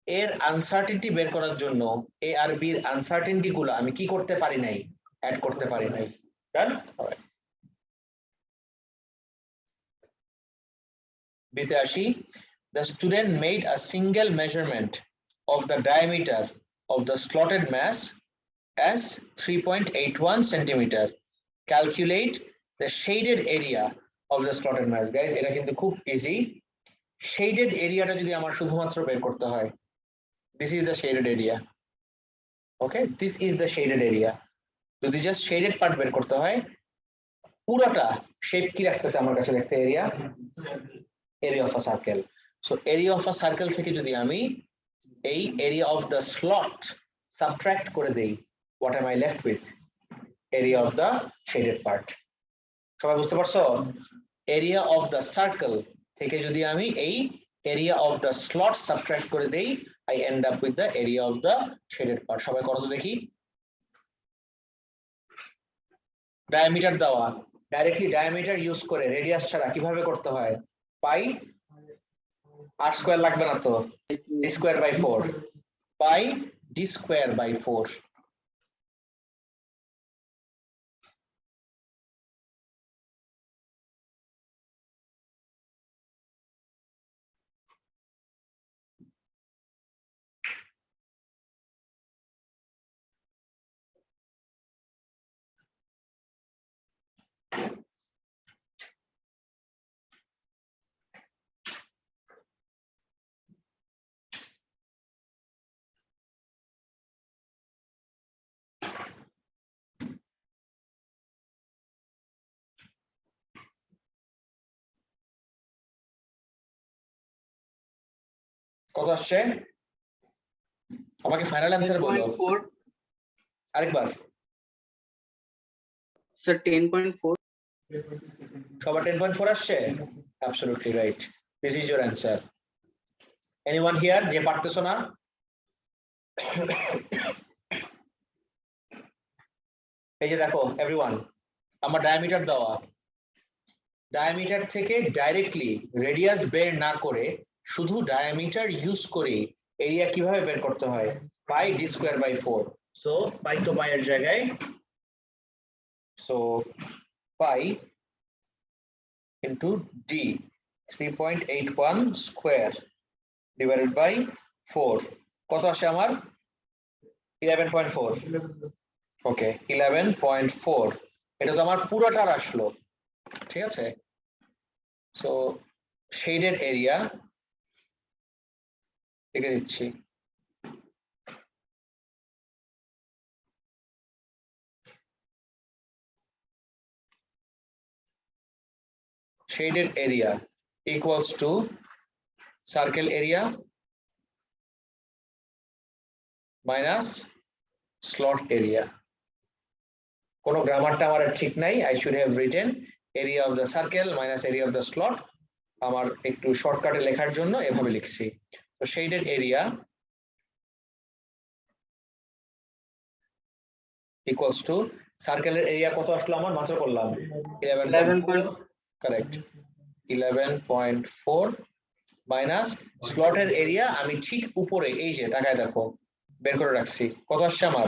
এর আনসার্টেনটি বের করার জন্য এ আর বি এর আনসার্টেনটি গুলো আমি কি করতে পারি নাই অ্যাড করতে পারি নাই ডান বিতে আসি the student made a single measurement of the diameter of the slotted mass as 3.81 centimeter calculate the shaded area of the slotted mass guys এটা কিন্তু খুব ইজি shaded এরিয়াটা যদি আমার শুধুমাত্র বের করতে হয় this is the shaded area okay this is the shaded area যদি জাস্ট shaded part বের করতে হয় পুরোটা শেপ কি রাখতেছে আমার কাছে দেখতে area of a circle so area of a circle থেকে যদি আমি এই area of the slot subtract করে দেই what am I left with area of the shaded part সবাই বুঝতে পারছো area of the circle থেকে যদি আমি এই area of the slot subtract করে দেই I end up with the area of the shaded part সবাই করো তো দেখি ডায়ামিটার দেওয়া ডাইরেক্টলি ডায়ামিটার ইউজ করে রেডিয়াস ছাড়া কিভাবে করতে হয় পাই r স্কয়ার লাগবে না তো d square by 4 pi d square by 4 কত আসছে আমাকে ফাইনাল অ্যান্সার বলো 10.4 আরেকবার sir 10.4 সবার 10.4 আসছে absolutely right this is your answer anyone here যে পারতেছো না এই যে দেখো এভরিওয়ান আমার ডায়ামিটার দেওয়া ডায়ামিটার থেকে ডাইরেক্টলি রেডিয়াস বের না করে শুধু ডায়ামিটার ইউজ করে এরিয়া কিভাবে বের করতে হয় pi D square by 4 so pi তো পাই এর জায়গায় so pi into D 3.81 square divided by 4 কত আসে আমার 11.4 ওকে 11.4 এটা তো আমার পুরোটার আসলো ঠিক আছে সো শেডেড এরিয়া লিখে দিচ্ছি shaded area equals to circle area minus slot area কোনো গ্রামারটা আমার ঠিক নাই I should have written area of the circle minus area of the slot আমার একটু শর্টকাটে লেখার জন্য এভাবে লিখছি তো shaded area equals to circle এর এরিয়া কত আসলো আমার মাত্র করলাম 11.4 correct 11.4 মাইনাস স্লটের এরিয়া আমি ঠিক উপরে এই যে তাকায় দেখো বের করে রাখছি কত আসছে আমার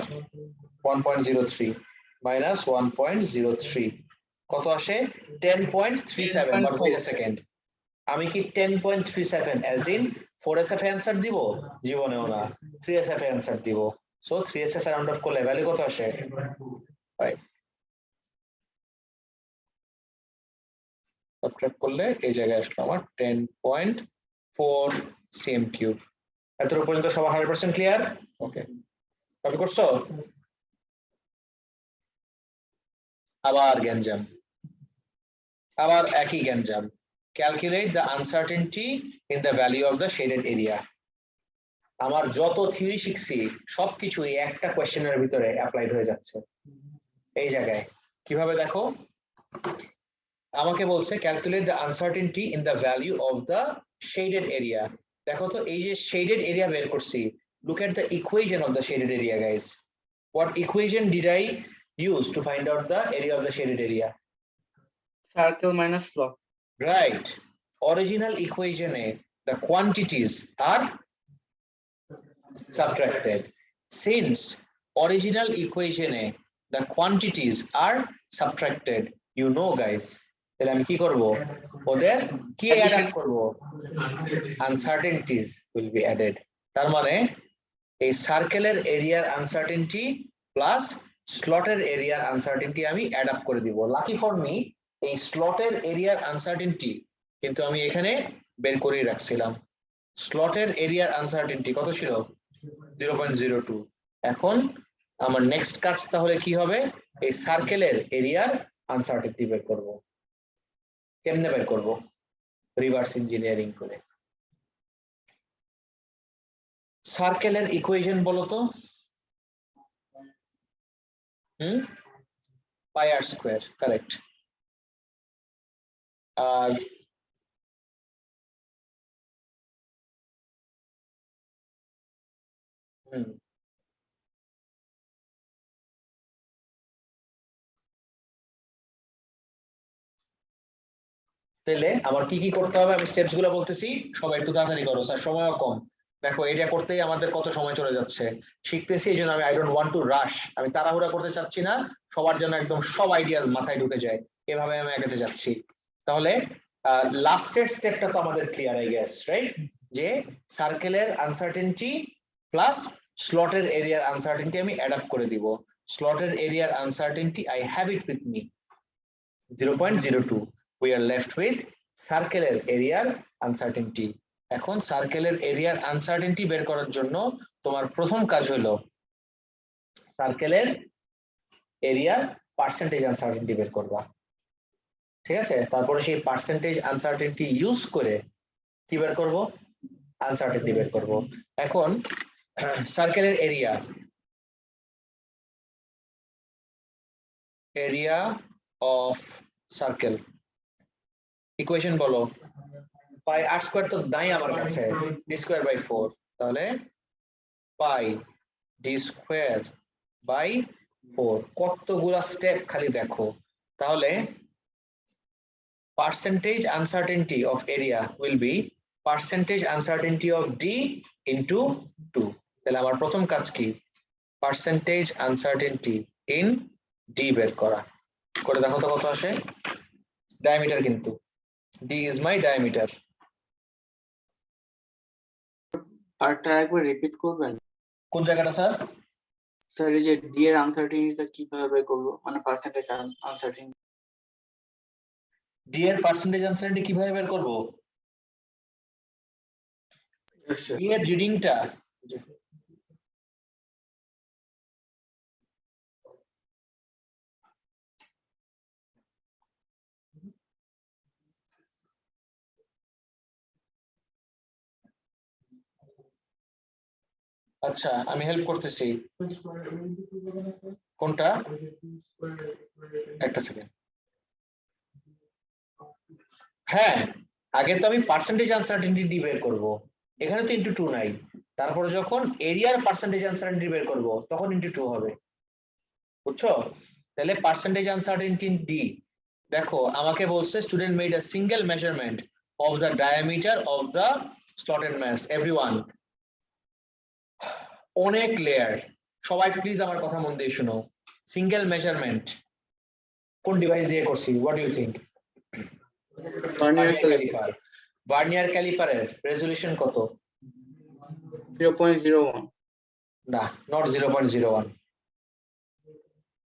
1.03 মাইনাস 1.03 কত আসে 10.37 বাট ওয়েট আ সেকেন্ড আমি কি 10.37 as in 4SF A answer দিব জীবনেও না 3SF এ অ্যানসার দিব so 3SF A round of করলে ভ্যালু কত আসে রাইট সাবট্রাক্ট করলে এই জায়গায় আসলো আমার 10.4 cm কিউব এতটুকু পর্যন্ত সবার 100% ক্লিয়ার ওকে কপি করছো আবার গ্যাঞ্জাম আবার একই গ্যাঞ্জাম calculate the uncertainty in the value of the shaded area আমার যত থিওরি শিখছি সবকিছু এই একটা কোশ্চেনের ভিতরে অ্যাপ্লাইড হয়ে যাচ্ছে এই জায়গায় কিভাবে দেখো আমাকে বলছে calculate the uncertainty in the value of the shaded area দেখো তো এই যে শেডেড এরিয়া বের করছি look at the equation of the shaded area guys what equation did I use to find out the area of the shaded area circle minus slot right original equation the quantities are subtracted since original equation the quantities are subtracted you know guys তাহলে আমি কি করব ওদের কি অ্যাড করব uncertainties will be added তার মানে এই সার্কেলের এরিয়ার আনসার্টেনটি প্লাস স্লটের এরিয়ার আনসার্টেনটি আমি অ্যাড আপ করে দিব লাকি ফর মি এই স্লটের এরিয়ার আনসার্টেনটি কিন্তু আমি এখানে বের করে রাখছিলাম স্লটের এরিয়ার আনসার্টেনটি কত ছিল 0.02 এখন আমার নেক্সট কাজ তাহলে কি হবে এই সার্কেলের এরিয়ার আনসার্টেনটি বের করব কেমনে বের করব রিভার্স ইঞ্জিনিয়ারিং করে সার্কেলের ইকুয়েশন বলো তো পাই আর স্কয়ার কারেক্ট আর তাহলে আমার কি কি করতে হবে আমি স্টেপস গুলো বলতেছি সবাই একটু তাড়াতাড়ি করো স্যার সময়ও কম দেখো এটা করতেই আমাদের কত সময় চলে যাচ্ছে শিখতেছি এই জন্য আমি আই ডোন্ট ওয়ান্ট টু রাশ আমি তাড়াহুড়া করতে চাচ্ছি না সবার জন্য একদম সব আইডিয়াস মাথায় ঢুকে যায় এভাবে আমি এগোতে যাচ্ছি তাহলে লাস্টের স্টেপটা তো আমাদের ক্লিয়ার আই গেস রাইট যে সার্কেলের আনসার্টেনটি প্লাস স্লটের এরিয়ার আনসার্টেনটি আমি অ্যাড আপ করে দিব স্লটের এরিয়ার uncertainty I have it with me 0.02. We are left with সার্কেলের এরিয়ার আনসার্টেনটি। এখন সার্কেলের এরিয়ার আনসার্টেনটি বের করার জন্য তোমার প্রথম কাজ হলো সার্কেলের এরিয়ার পার্সেন্টেজ আনসার্টেনটি বের করবা, ঠিক আছে? তারপরে সেই পার্সেন্টেজ আনসার্টেনটি ইউজ করে কি বের করব? আনসার্টেনটি বের করব। এখন সার্কেলের এরিয়া অফ সার্কেল ইকুয়েশন বলো। পাই আর স্কয়ার তো নাই আমার কাছে, ডি স্কয়ার বাই 4, তাহলে পাই ডি স্কয়ার বাই 4। কতগুলা স্টেপ খালি দেখো। তাহলে percentage uncertainty of area will be percentage uncertainty of D into 2। তাহলে আমার প্রথম কাজ কি? পার্সেন্টেজ আনসার্টেনটি ইন ডি বের করা। করে দেখো তো কত আসে। ডায়ামিটার কিন্তু ডি ইজ মাই ডায়ামিটার। আরটা একবার রিপিট করবেন কোন জায়গাটা স্যার? স্যার? এই যে ডি এর আনসার্টেনিটিটা কিভাবে বের করবো, মানে পার্সেন্টেজ আনসার্টেনিটি। ডি এর পার্সেন্টেজ আনসার্টেনটি কিভাবে বের করব? ডি এর রিডিংটা আচ্ছা আমি হেল্প করতেছি। কোনটা? একটা সেকেন্ড। হ্যাঁ, আগে তো আমি পার্সেন্টেজ আনসার্টেনটি ডি বের করব। এখানে তো ইনটু 2 নাই। তারপরে যখন এরিয়ার পার্সেন্টেজ আনসার্টেনটি বের করব তখন ইনটু 2 হবে। বুঝছো? তাহলে পার্সেন্টেজ আনসার্টেনটি ডি, দেখো আমাকে বলছে student made a single measurement of the diameter of the slotted mass. Everyone, অনেক লেয়ার, সবাই প্লিজ আমার কথা মন দিয়ে শুনো। সিঙ্গেল মেজারমেন্ট কোন ডিভাইস দিয়ে করছি? What do you think? Caliper. Vernier ক্যালিপারের রেজোলিউশন কত? 0.01। না, নট 0.01,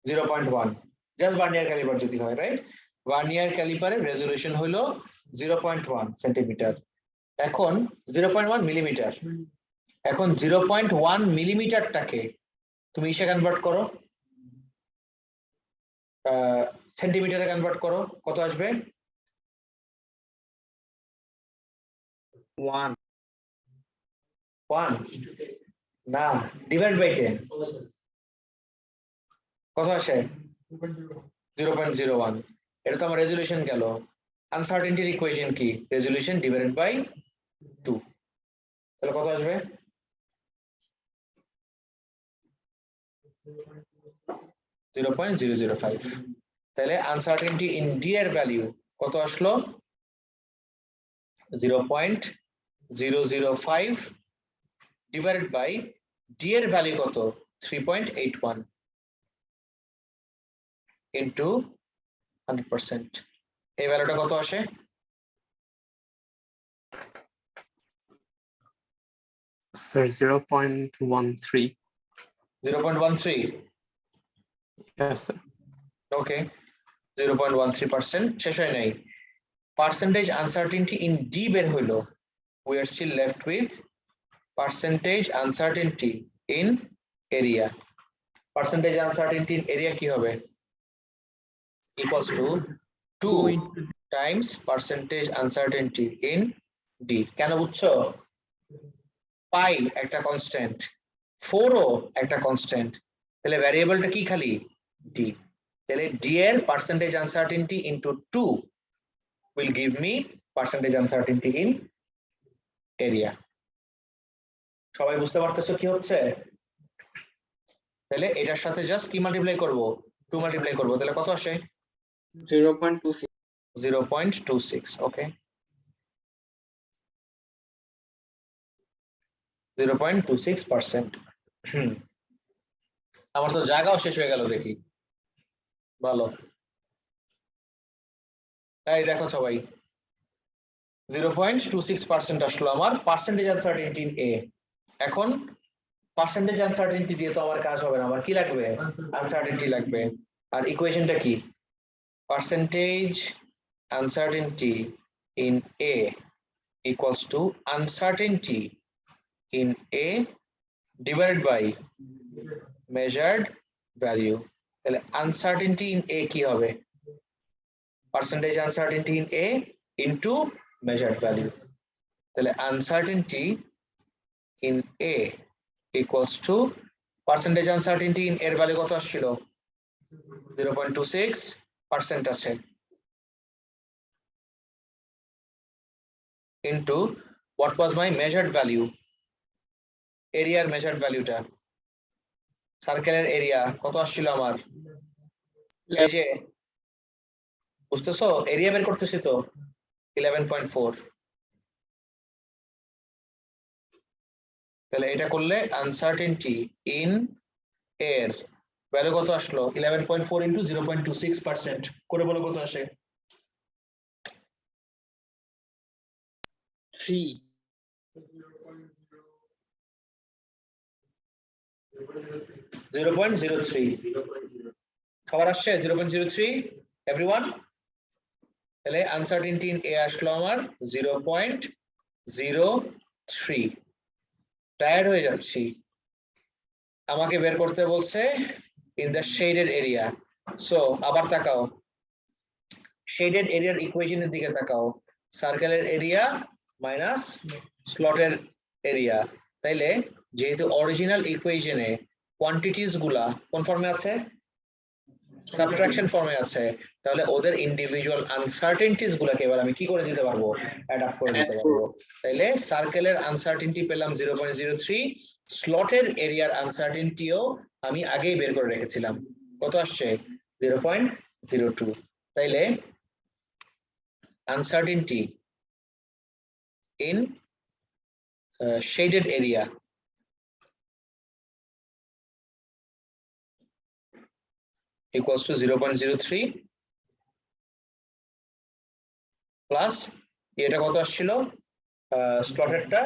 0.1। জাস্ট ভার্নিয়ার ক্যালিপার যদি হয়, রাইট? ভার্নিয়ার ক্যালিপারের রেজোলিউশন হলো 0.1 সেন্টিমিটার। এখন 0.1 মিলিমিটার। এখন 0.1 মিলিমিটারটাকে তুমি ইসে কনভার্ট করো, সেন্টিমিটারে কনভার্ট করো, কত আসবে? 1 না, ডিভাইড বাই 10 কত আসে? 0.01। এটা তো আমার রেজোলিউশন গেল। আনসার্টেনটির ইকুয়েশন কি? Resolution divided by 2। তাহলে কত আসবে? 0.005। তাহলে আনসার্টেনটি ইন ডি এর ভ্যালু কত আসলো? 0.005 ডিভাইডেড বাই ডি এর ভ্যালু কত? 3.81 ইনটু 100%। এই ভ্যালুটা কত আসে? Sir, 0.13. 0.13। Yes, sir. ওকে, 0.13% শেষ হয় নাই। পার্সেন্টেজ আনসার্টেনটি ইন ডি বের হইলো। We are still left with percentage uncertainty in area. Percentage uncertainty in area কি হবে? Equals to 2 times percentage uncertainty in d. কেন বুঝছো? পাই একটা কনস্ট্যান্ট, 4 ও একটা কনস্ট্যান্ট, তাহলে ভ্যারিয়েবলটা কি খালি? ডি। তাহলে ডি এর percentage uncertainty into 2 will give me percentage uncertainty in area. সবাই বুঝতে পারতেছো কি হচ্ছে? তাহলে এটার সাথে জাস্ট কি মাল্টিপ্লাই করব? 2 মাল্টিপ্লাই করব, তাহলে কত আসে? 0.26। 0.26। ওকে, 0.26%। আমার তো জায়গাও শেষ হয়ে গেল দেখি। ভালো, এই দেখো সবাই 0.26% আসলো আমার পার্সেন্টেজ আনসার্টেনটি ইন এ। এখন পার্সেন্টেজ আনসার্টেনটি দিয়ে তো আমার কাজ হবে না, আমার কি লাগবে? আনসার্টেনটি লাগবে। আর ইকুয়েশনটা কি? percentage uncertainty in A equals to uncertainty in A divided by measured value. তাহলে uncertainty in A কি হবে? Percentage uncertainty in A into measured value. তাহলে uncertainty in A equals to percentage uncertainty in এর ভ্যালু কত আসছিল? 0.26% আছে into what was my measured value? এরিয়ার measured ভ্যালুটা সার্কেলের এরিয়া কত আসছিল আমার? এই যে বুঝতেছো এরিয়া বের করতেছি তো 11.4। তাহলে এটা করলে আনসার্টেনটি ইন এর ভ্যালু কত আসলো? 11.4 ইনটু 0.26% করে বলো কত আসে? 3 0.03 সবার আসছে 0.03 এভরিওয়ান। তাহলে আনসার্টেনটি ইন এ আসলো আমার 0.03। টায়ার্ড হয়ে যাচ্ছি, আমাকে বের করতে বলছে in the shaded area. So আবার তাকাও, শেডেড এরিয়ার ইকুয়েশনের দিকে তাকাও, সার্কেলের এরিয়া মাইনাস স্লটের এরিয়া। তাইলে যেহেতু অরিজিনাল ইকুয়েশনে কোয়ান্টিটিস গুলা কোন ফর্মে আছে? সাবট্রাকশন ফর্মে আছে, তাহলে ওদের ইন্ডিভিজুয়াল আনসার্টেনটিস গুলাকে এবার আমি কি করে দিতে পারবো? অ্যাড আপ করে দিতে পারবো। তাইলে সার্কেলের আনসার্টেনটি পেলাম 0.03, স্লটের এরিয়ার আনসার্টেনটিও আমি আগেই বের করে রেখেছিলাম, কত আসছে? 0.02। তাইলে uncertainty in shaded area equals to 0.03 plus এটা কত আসছিল? স্লটেরটা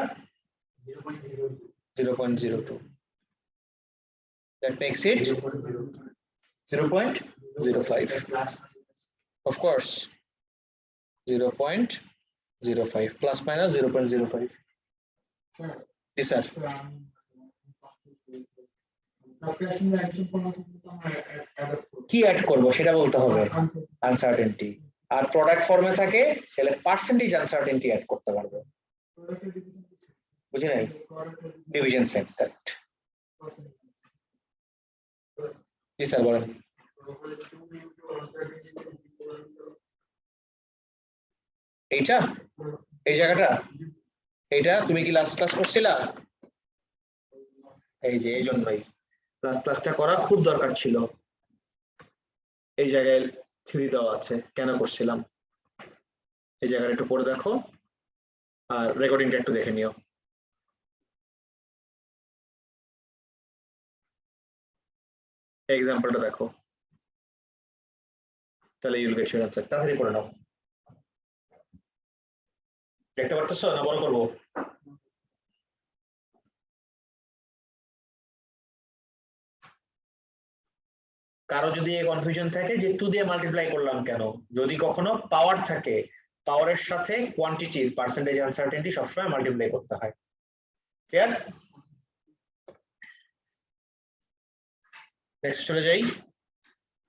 0.02। that makes it 0.05 of course 0.05 plus minus 0.05. Yes sir. কি অ্যাড করব সেটা বলতে হবে, আনসার্টেনটি। আর প্রোডাক্ট ফর্মে থাকে তাহলে পার্সেন্টেজ আনসার্টেনটি অ্যাড করতে পারবো। বুঝি নাই? Division set correct. জি স্যার বলেন। এইটা এই জায়গাটা এইটা তুমি কি লাস্ট ক্লাস করছিলা? এই যে এই জন্যই লাস্ট ক্লাসটা করা খুব দরকার ছিল। এই জায়গায় থিওরি দেওয়া আছে কেন করছিলাম, এই জায়গাটা একটু পড়ে দেখো আর রেকর্ডিংটা একটু দেখে নিও। এক্সাম্পলটা দেখো, তাহলে ইউল গেট ইউর আনসার। তাড়াতাড়ি পড়ে নাও। দেখতে পারতেছো না বড় করবো? কারো যদি এই কনফিউশন থাকে যে 2 দিয়ে মাল্টিপ্লাই করলাম কেন, যদি কখনো পাওয়ার থাকে, পাওয়ারের সাথে কোয়ান্টিটির পার্সেন্টেজ আনসার্টেনটি সবসময় মাল্টিপ্লাই করতে হয়। ক্লিয়ার? নেক্সট চলে যাই।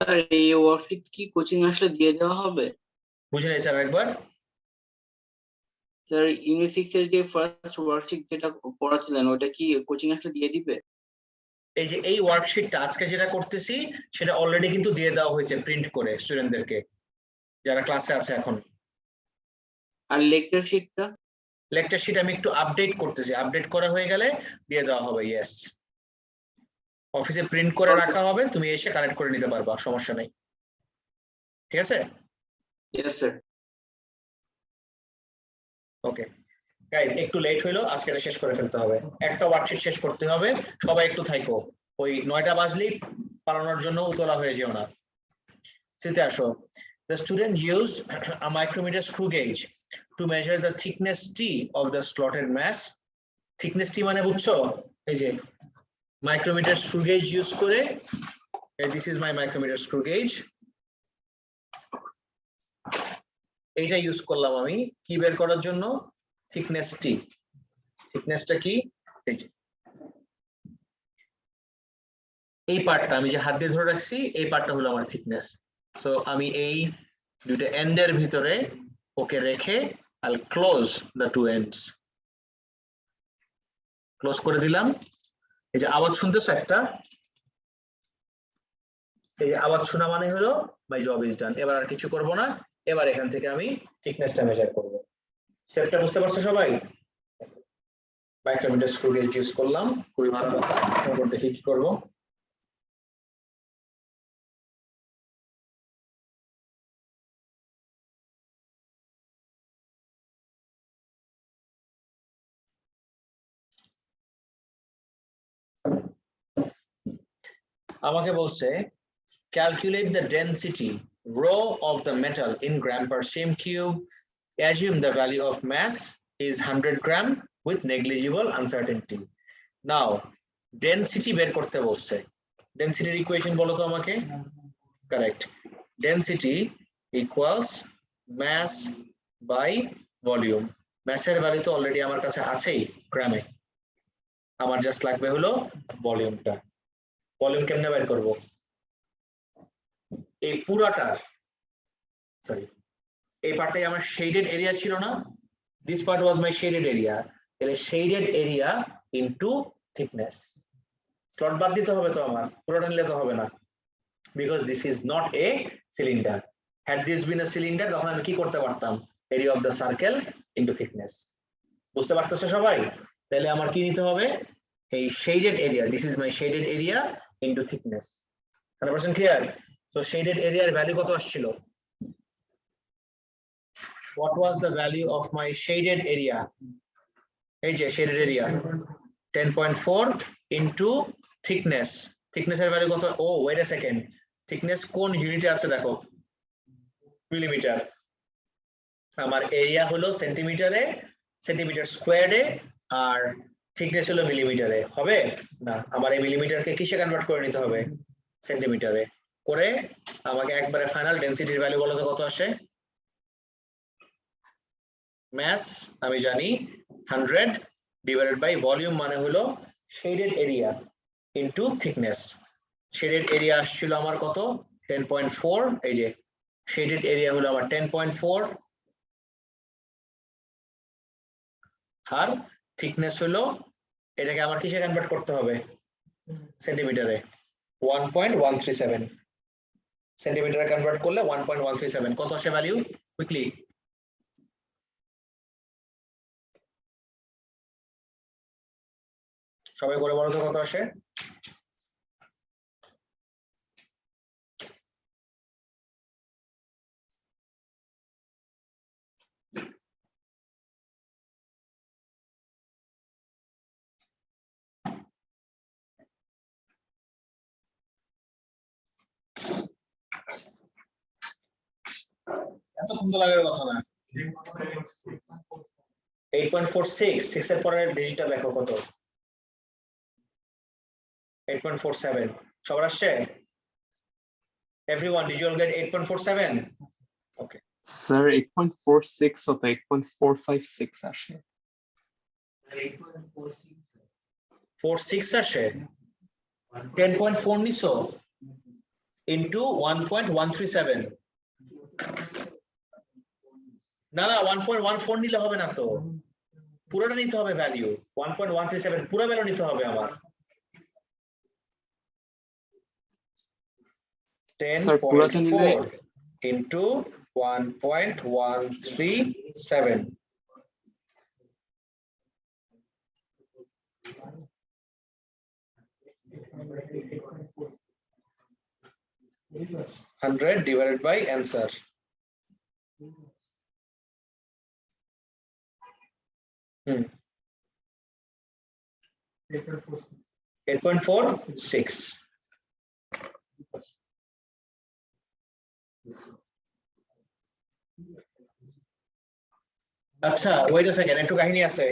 স্যার এই ওয়ার্কশিট কি কোচিং আসলে দিয়ে দেওয়া হবে? বুঝে নাই স্যার একবার? স্যার ইউনিট 6 এর যে ফার্স্ট ওয়ার্কশিট যেটা পড়াছিলেন ওটা কি কোচিং আসলে দিয়ে দিবে? এই যে এই ওয়ার্কশিটটা আজকে যেটা করতেছি সেটা অলরেডি কিন্তু দিয়ে দেওয়া হয়েছে প্রিন্ট করে স্টুডেন্টদেরকে যারা ক্লাসে আছে এখন। আর লেকচার শিটটা? লেকচার শিট আমি একটু আপডেট করতেছি, আপডেট করা হয়ে গেলে দিয়ে দেওয়া হবে। ইয়েস, অফিসে প্রিন্ট করে রাখা হবে, তুমি এসে কালেক্ট করে নিতে পারবা, সমস্যা নেই। ঠিক আছে? Yes sir. ওকে গাইস, একটু লেট হইলো, আজকে এটা শেষ করে ফেলতে হবে। একটা ওয়ার্কশিট শেষ করতে হবে, সবাই একটু থাইকো। ওই 9টা বাজলেই পালানোর জন্য উতলা হয়ে যেও না। সিতে আসো। The student used a micrometer screw gauge to measure the thickness T of the slotted mass. Thickness T মানে বুঝছো? এই যে micrometer screw gauge ইউজ করে, this is my micrometer screw gauge. এইটা ইউজ করলাম আমি কি বের করার জন্য থিকনেস টি থিকনেসটা কি এই পার্টটা আমি যে হাত দিয়ে ধরে রাখছি এই পার্টটা হলো আমার থিকনেস সো আমি এই দুটো এন্ডের ভিতরে ওকে রেখে I'll close the two ends close করে দিলাম এই যে আওয়াজ শুনতেছো একটা এই যে আওয়াজ শোনা মানে হলো মাই জব ইজ ডান এবার আর কিছু করব না এবার এখান থেকে আমি থিকনেসটা মেজার করব স্টেপটা বুঝতে পারছো সবাই মাইক্রোমিটার স্ক্রু গেজ ইউজ করলাম খুবই ভালো কথা এবার দেখি কি করব আমাকে বলছে calculate the density rho of the metal in gram per cm cube assume the value of mass is 100 gram with negligible uncertainty now density বের করতে বলছে density equation বলো তো আমাকে correct density equals mass by volume mass এর ভ্যালু তো অলরেডি আমার কাছে আছেই গ্রামে আমার জাস্ট লাগবে হলো ভলিউমটা ভলিউম কেমনে বের করব এই পুরাটা সরি এই পার্টটাই আমার শেডেড এরিয়া ছিল না this part was my shaded area তাহলে shaded area into thickness slot বাদ দিতে হবে তো আমার পুরোটা নিলে তো হবে না because this is not a cylinder had this been a cylinder তখন আমি কি করতে পারতাম area of the circle into thickness বুঝতে পারতেছো সবাই তাহলে আমার কি নিতে হবে এই shaded area this is my shaded area into thickness 100% clear So shaded area value কত আসছিল What was the value of my shaded area এই যে shaded area 10.4 into thickness thickness এর ভ্যালু কত oh wait a second thickness কোন ইউনিটে আছে দেখো মিলিমিটার আমার এরিয়া হলো সেন্টিমিটারে সেন্টিমিটার স্কয়ারে আর thickness হলো মিলিমিটারে হবে না আমার এই মিলিমিটারকে কিসে কনভার্ট করে নিতে হবে সেন্টিমিটারে করে আমাকে একবারে ফাইনাল ডেনসিটির ভ্যালু বলো তো কত আসে মাস আমি জানি 100 ডিভাইডেড বাই ভলিউম মানে হলো shaded area into thickness shaded area আসছিল আমার কত 10.4 এই যে শেডেড এরিয়া হলো আমার 10.4 আর থিকনেস হলো এটাকে আমার কিসে কনভার্ট করতে হবে সেন্টিমিটারে 1.137 সেন্টিমিটারে কনভার্ট করলে 1.137 কত আসে ভ্যালু কুইকলি সবাই করে বলো তো কত আসে এত সুন্দর লাগার কথা না 8.46 6 এর পরের ডিজিটটা দেখো কত 8.47 সবার আসছে everyone did you all get 8.47 okay Sir, 8.46 of 8.456 আসে 46 আসে 10.4 নিছো into 1.137 না না 1.14 নিলে হবে না তো পুরোটা নিতে হবে ভ্যালু 1.137 পুরো ভ্যালু নিতে হবে আমার 10.4 into 1.137 100 divided by answer 8.46 আচ্ছা ওয়েট আ সেকেন্ড একটু কাহিনী আছে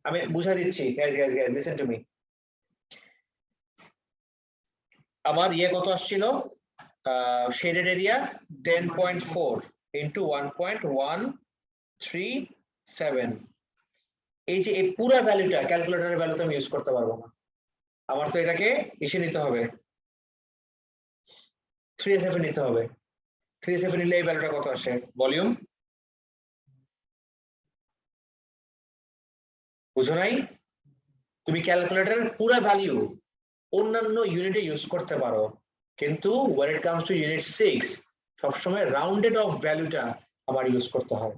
আমি বুঝাই দিচ্ছি গাইস লিসেন টু মি আমার ইয়ে কত আসছিল শেডেড এরিয়া 10.4 into 1.137 এই যে এই পুরো ভ্যালুটা ক্যালকুলেটরের ভ্যালুতে আমি ইউজ করতে পারবো না আমার তো এটাকে এসে নিতে হবে 3SF এ নিতে হবে 3SF এ নিলে এই ভ্যালুটা কত আসে ভলিউম বুঝো নাই তুমি ক্যালকুলেটরের পুরো ভ্যালু অন্যান্য ইউনিটে ইউজ করতে পারো কিন্তু when it comes to unit 6 সবসময় রাউন্ডেড অফ ভ্যালুটা আমার ইউজ করতে হয়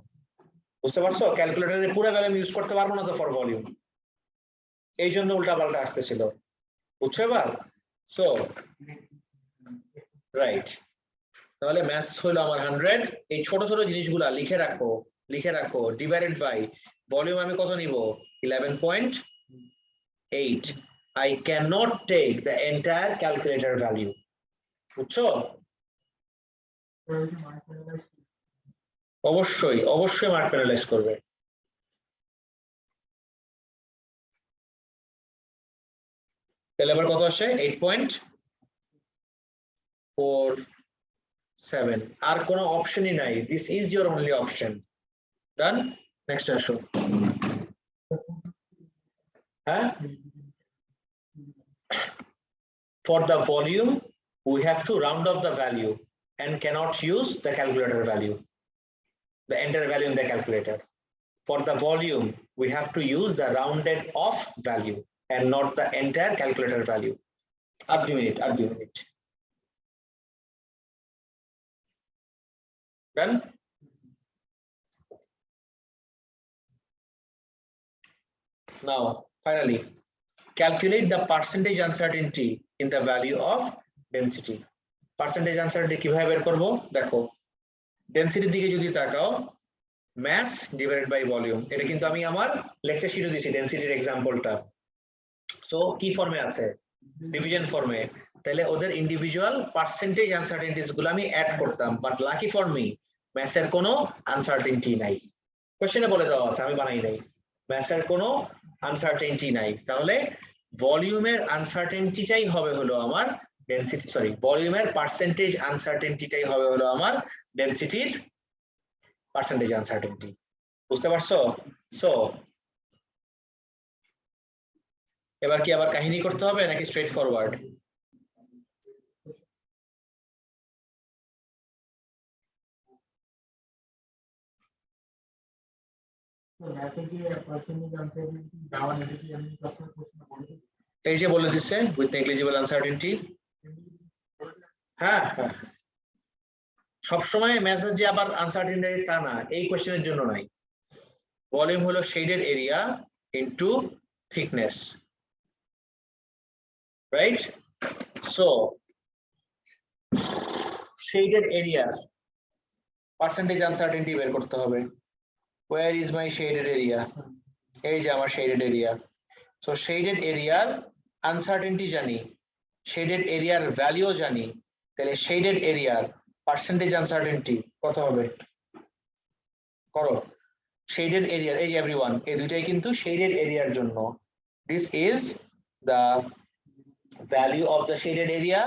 বুঝতে পারছো ক্যালকুলেটরের পুরো ভ্যালু ইউজ করতে পারবো না তো ফর ভলিউম এই জন্য উল্টাপাল্টা আসতেছিল বুঝছো এবার সো রাইট তাহলে ম্যাথ হলো আমার 100 এই ছোট ছোট জিনিসগুলা লিখে রাখো ডিভাইডেড বাই ভলিউম আমি কত নিব 11.8 I cannot take the entire calculator value বুঝছো অবশ্যই মার্ক প্যানালাইজ করবে তাহলে আবার কত আসে 8.47 আর কোনো অপশনই নাই this is your only option done next আসো হ্যাঁ for the volume we have to round up the value and cannot use the calculator value the entire value in the calculator for the volume we have to use the rounded off value and not the entire calculator value up the minute done now finally calculate the percentage uncertainty in the value of density percentage uncertainty কিভাবে বের করব দেখো ডেনসিটি দিকে যদি তাকাও mass divided by volume এটা কিন্তু আমি আমার লেকচার শিটে দিয়েছি ডেনসিটির एग्जांपलটা সো কি ফর্মে আছে ডিভিশন ফর্মে তাহলে ওদের ইন্ডিভিজুয়াল পার্সেন্টেজ আনসার্টেনিটিস গুলো আমি অ্যাড করতাম বাট লাকি ফর মি ম্যাথের কোনো আনসার্টেনিটি নাই কোশ্চেনে বলে দেওয়া আছে আমি বানাই নাই ম্যাথের কোনো আনসার্টেনিটি নাই তাহলে ভলিউমের আনসার্টেনিটিটাই হবে হলো আমার ডেনসিটি সরি ভলিউমের পার্সেন্টেজ আনসার্টেনিটিটাই হবে হলো আমার ডেনসিটির পার্সেন্টেজ আনসার্টেনিটি বুঝতে পারছো সো এবার কি আবার কাহিনী করতে হবে নাকি স্ট্রেট ফরওয়ার্ড এই যে বলে দিচ্ছে উইথ নেগলিজিবল আনসার্টেনিটি হ্যাঁ হ্যাঁ সবসময় মেসেজ যে আবার আনসার্টেনিটি তা না এই কোশ্চেনের জন্য নাই ভলিউম হলো shaded area into thickness right so shaded area percentage uncertainty বের করতে হবে where is my shaded area এই যে আমার shaded area so shaded area uncertainty জানি shaded area value জানি তাহলে shaded area percentage uncertainty কত হবে করো shaded area এই everyone এই দুইটাই কিন্তু shaded area এর জন্য this is the value of the shaded area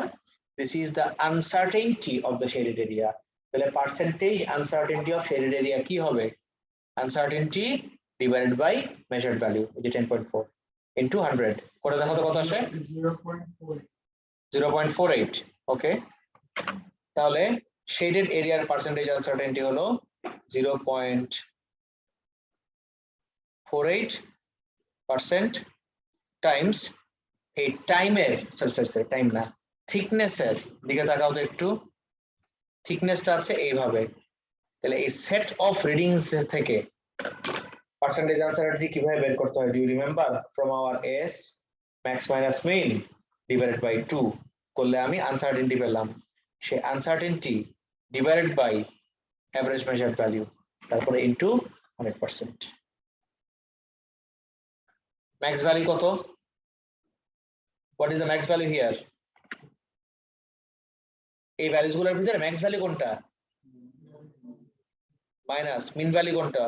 this is the uncertainty of the shaded area তাহলে percentage uncertainty of shaded area কি হবে uncertainty divided by measured value which is 10.4 into 100 করে দেখো তো কত আসে 0.48 ওকে তাহলে shaded area এর percentage uncertainty হলো 0.48% times এই টাইমের সরি টাইম না থিকনেসের দিকে তাকাও তো একটু থিকনেসটা আছে এইভাবে তাহলে এই সেট অফ রিডিংস থেকে পার্সেন্টেজ আনসার্টেনিটি কিভাবে বের করতে হয় do you remember from our s max minus mean divided by 2 করলে আমি আনসার্টেনিটি পেলাম সেই uncertainty divided by average measured value তারপরে ইনটু 100% ম্যাক্স ভ্যালু কত what is the max value here এই ভ্যালুস গুলোর ভিতরে ম্যাক্স ভ্যালু কোনটা মাইনাস মিন ভ্যালু কোনটা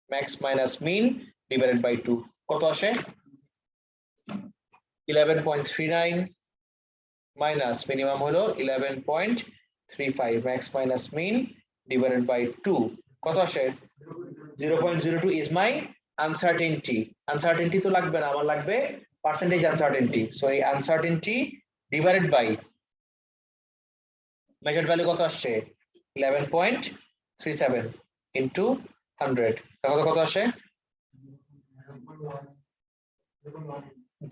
max minus mean divided by 2 কত আসে 11.39 মাইনাস মিনিমাম হলো 11.8 0.35 max minus mean divided by 2 কত আসে 0.02 is my uncertainty তো লাগবে না আমার লাগবে percentage uncertainty so এই uncertainty divided by measured value কত আসছে 11.37 into 100 কত আসে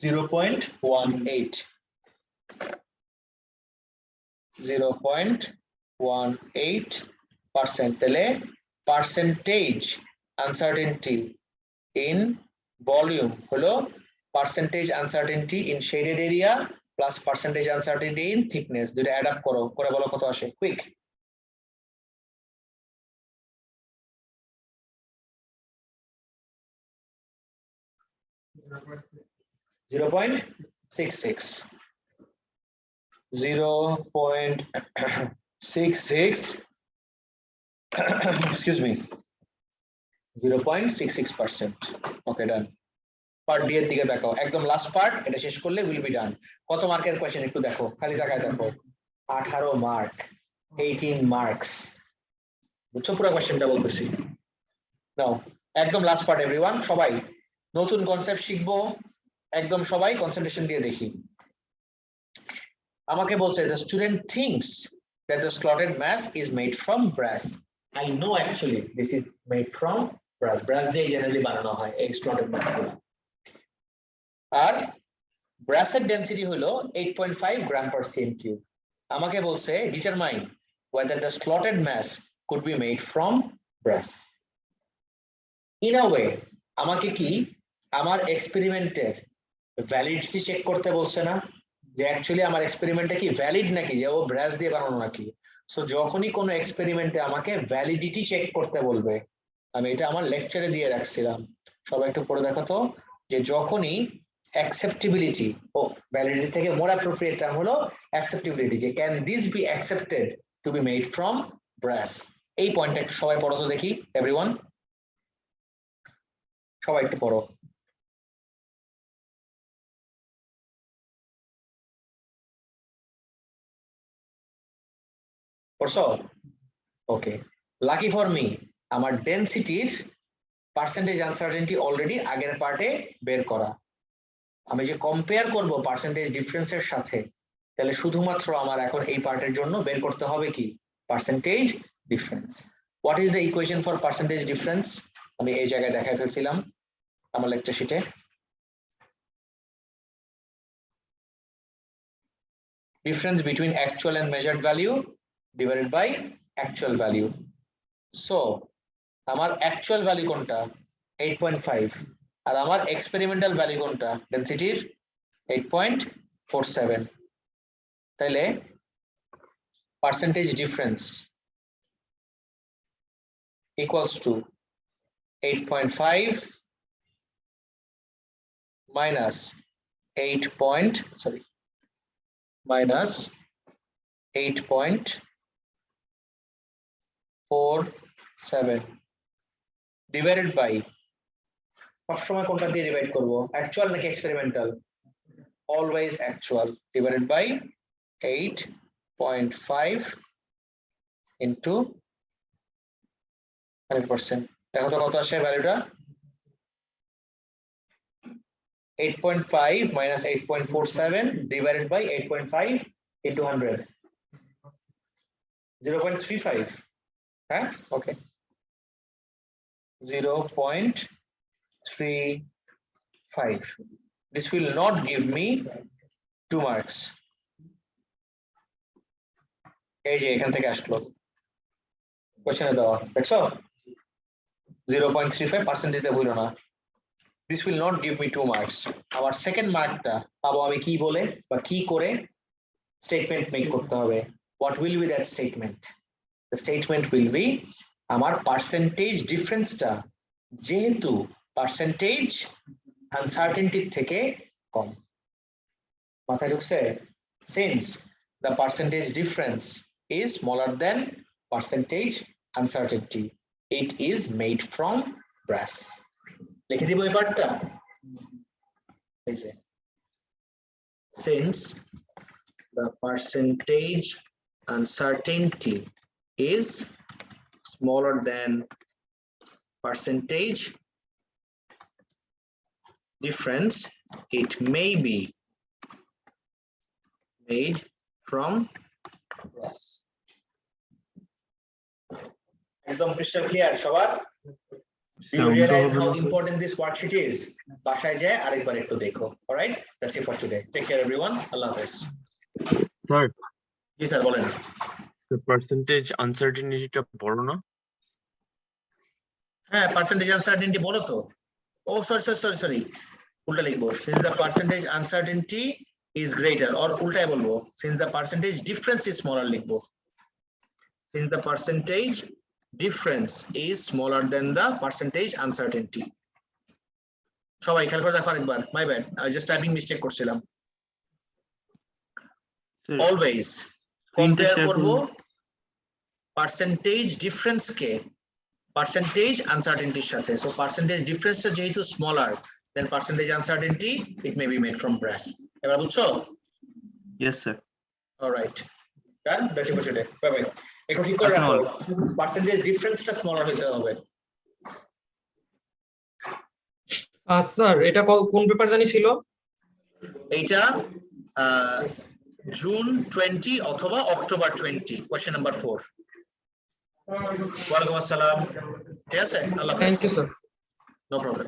0.18 তাহলে percentage uncertainty in volume হলো percentage uncertainty in shaded area plus percentage uncertainty in thickness দুটো add up করে বলো কত আসে quick 0.66 excuse me 0.66%. Okay, done. Part D এর দিকে তাকাও একদম লাস্ট পার্ট এটা শেষ করলে উইল বি ডান কত মার্কের কোশ্চেন একটু দেখো খালি তাকায় দেখো 18 মার্ক 18 মার্কস বুঝছো পুরো কোশ্চেনটা বলতেছি নাও একদম লাস্ট পার্ট एवरीवन সবাই নতুন কনসেপ্ট শিখবো একদম সবাই কনসেন্ট্রেশন দিয়ে দেখি আমাকে বলছে the student thinks that the slotted mass is made from brass I know actually this is made from brass দিয়ে generally বানানো হয় এই slotted mass গুলো আর ব্রাসের ডেনসিটি হলো 8.5 গ্রাম পার cm cube আমাকে বলছে determine whether the slotted mass could be made from brass in a way আমাকে কি আমার এক্সপেরিমেন্টের ভ্যালিডিটি চেক করতে বলছে না যে অ্যাকচুয়ালি আমার এক্সপেরিমেন্টটা কি ভ্যালিড নাকি যে ও ব্রাস দিয়ে বানানো নাকি সো যখনই কোনো এক্সপেরিমেন্টে আমাকে ভ্যালিডিটি চেক করতে বলবে আমি এটা আমার লেকচারে দিয়ে রাখছিলাম সবাই একটু পড়ে দেখো তো যে যখনই acceptability ও validity থেকে more appropriate term হলো acceptability যে can this be accepted to be made from brass এই পয়েন্টটা একটু সবাই পড়ো তো দেখি everyone সবাই একটু পড়ো পড়ছো ওকে লাকি ফর মি আমার ডেনসিটির পার্সেন্টেজ আনসার্টেনটি অলরেডি আগের পার্টে বের করা আমি যে কম্পেয়ার করব পার্সেন্টেজ ডিফারেন্সের সাথে তাহলে শুধুমাত্র আমার এখন এই পার্টের জন্য বের করতে হবে কি percentage difference what is the equation for percentage difference আমি এই জায়গায় দেখাই ফেলছিলাম আমার লেকচার শিটে difference between actual and measured value divided by actual value so আমার অ্যাকচুয়াল ভ্যালু কোনটা 8.5 আর আমার এক্সপেরিমেন্টাল ভ্যালু কোনটা ডেনসিটির 8.47 তাহলে percentage difference equals to 8.5 minus 8.47 divided by সবসময় কোনটা দিয়ে ডিভাইড করব অ্যাকচুয়াল নাকি experimental always actual divided by 8.5 into 100% দেখো তো কত আসে ভ্যালুটা 8.5 minus 8.47 divided by 8.5 into 100 0.35 হ্যাঁ ওকে 0.35 this will not give me 2 marks এই যে এখান থেকে আসলো কোশ্চেনে দেওয়া দেখছো 0.35% দিতে ভুলো না this will not give me 2 marks আমার সেকেন্ড মার্কটা পাবো আমি কি বলে বা কি করে স্টেটমেন্ট মেক করতে হবে what will be that statement the statement will be আমার পার্সেন্টেজ ডিফারেন্সটা যেহেতু পার্সেন্টেজ আনসার্টেনটি থেকে কম মাথায় ঢুকছে since the percentage difference is smaller than percentage uncertainty it is made from brass লিখে দিব এই পার্টটা এই যে since the percentage uncertainty is smaller than percentage difference, it may be made from yes. একদম crystal clear সবার? Do you realize how important this worksheet is? বাসায় যায় আরেকবার একটু দেখো. All right, that's it for today. Take care everyone. Allah Hafiz. Sir, G sir বলেন. the percentage uncertainty টা বড় না? হ্যাঁ, percentage uncertainty বলো তো. Oh, sorry. উল্টা লিখবো. Since the percentage uncertainty is greater, or উল্টাই বলবো. Since the percentage difference is smaller লিখবো. Since the percentage difference is smaller than the percentage uncertainty. সবাই খেয়াল করে দেখো আরেকবার. My bad. I just typing mistake করছিলাম. Always compare করব percentage difference কে percentage uncertainty সাথে. So percentage difference টা যেহেতু smaller than percentage uncertainty, it may be made from brass. এবার বুঝছো? Yes, sir. All right. Done. That's it for today. Bye bye. একটু ঠিক করে রাখো. Percentage difference টা smaller হতে হবে. স্যার এটা কোন পেপার জানি ছিল? এইটা June 20 অথবা October 20, question number 4. ওয়ালাইকুম আসসালাম. ঠিক আছে? আল্লাহ হাফেজ. Thank you sir. No problem.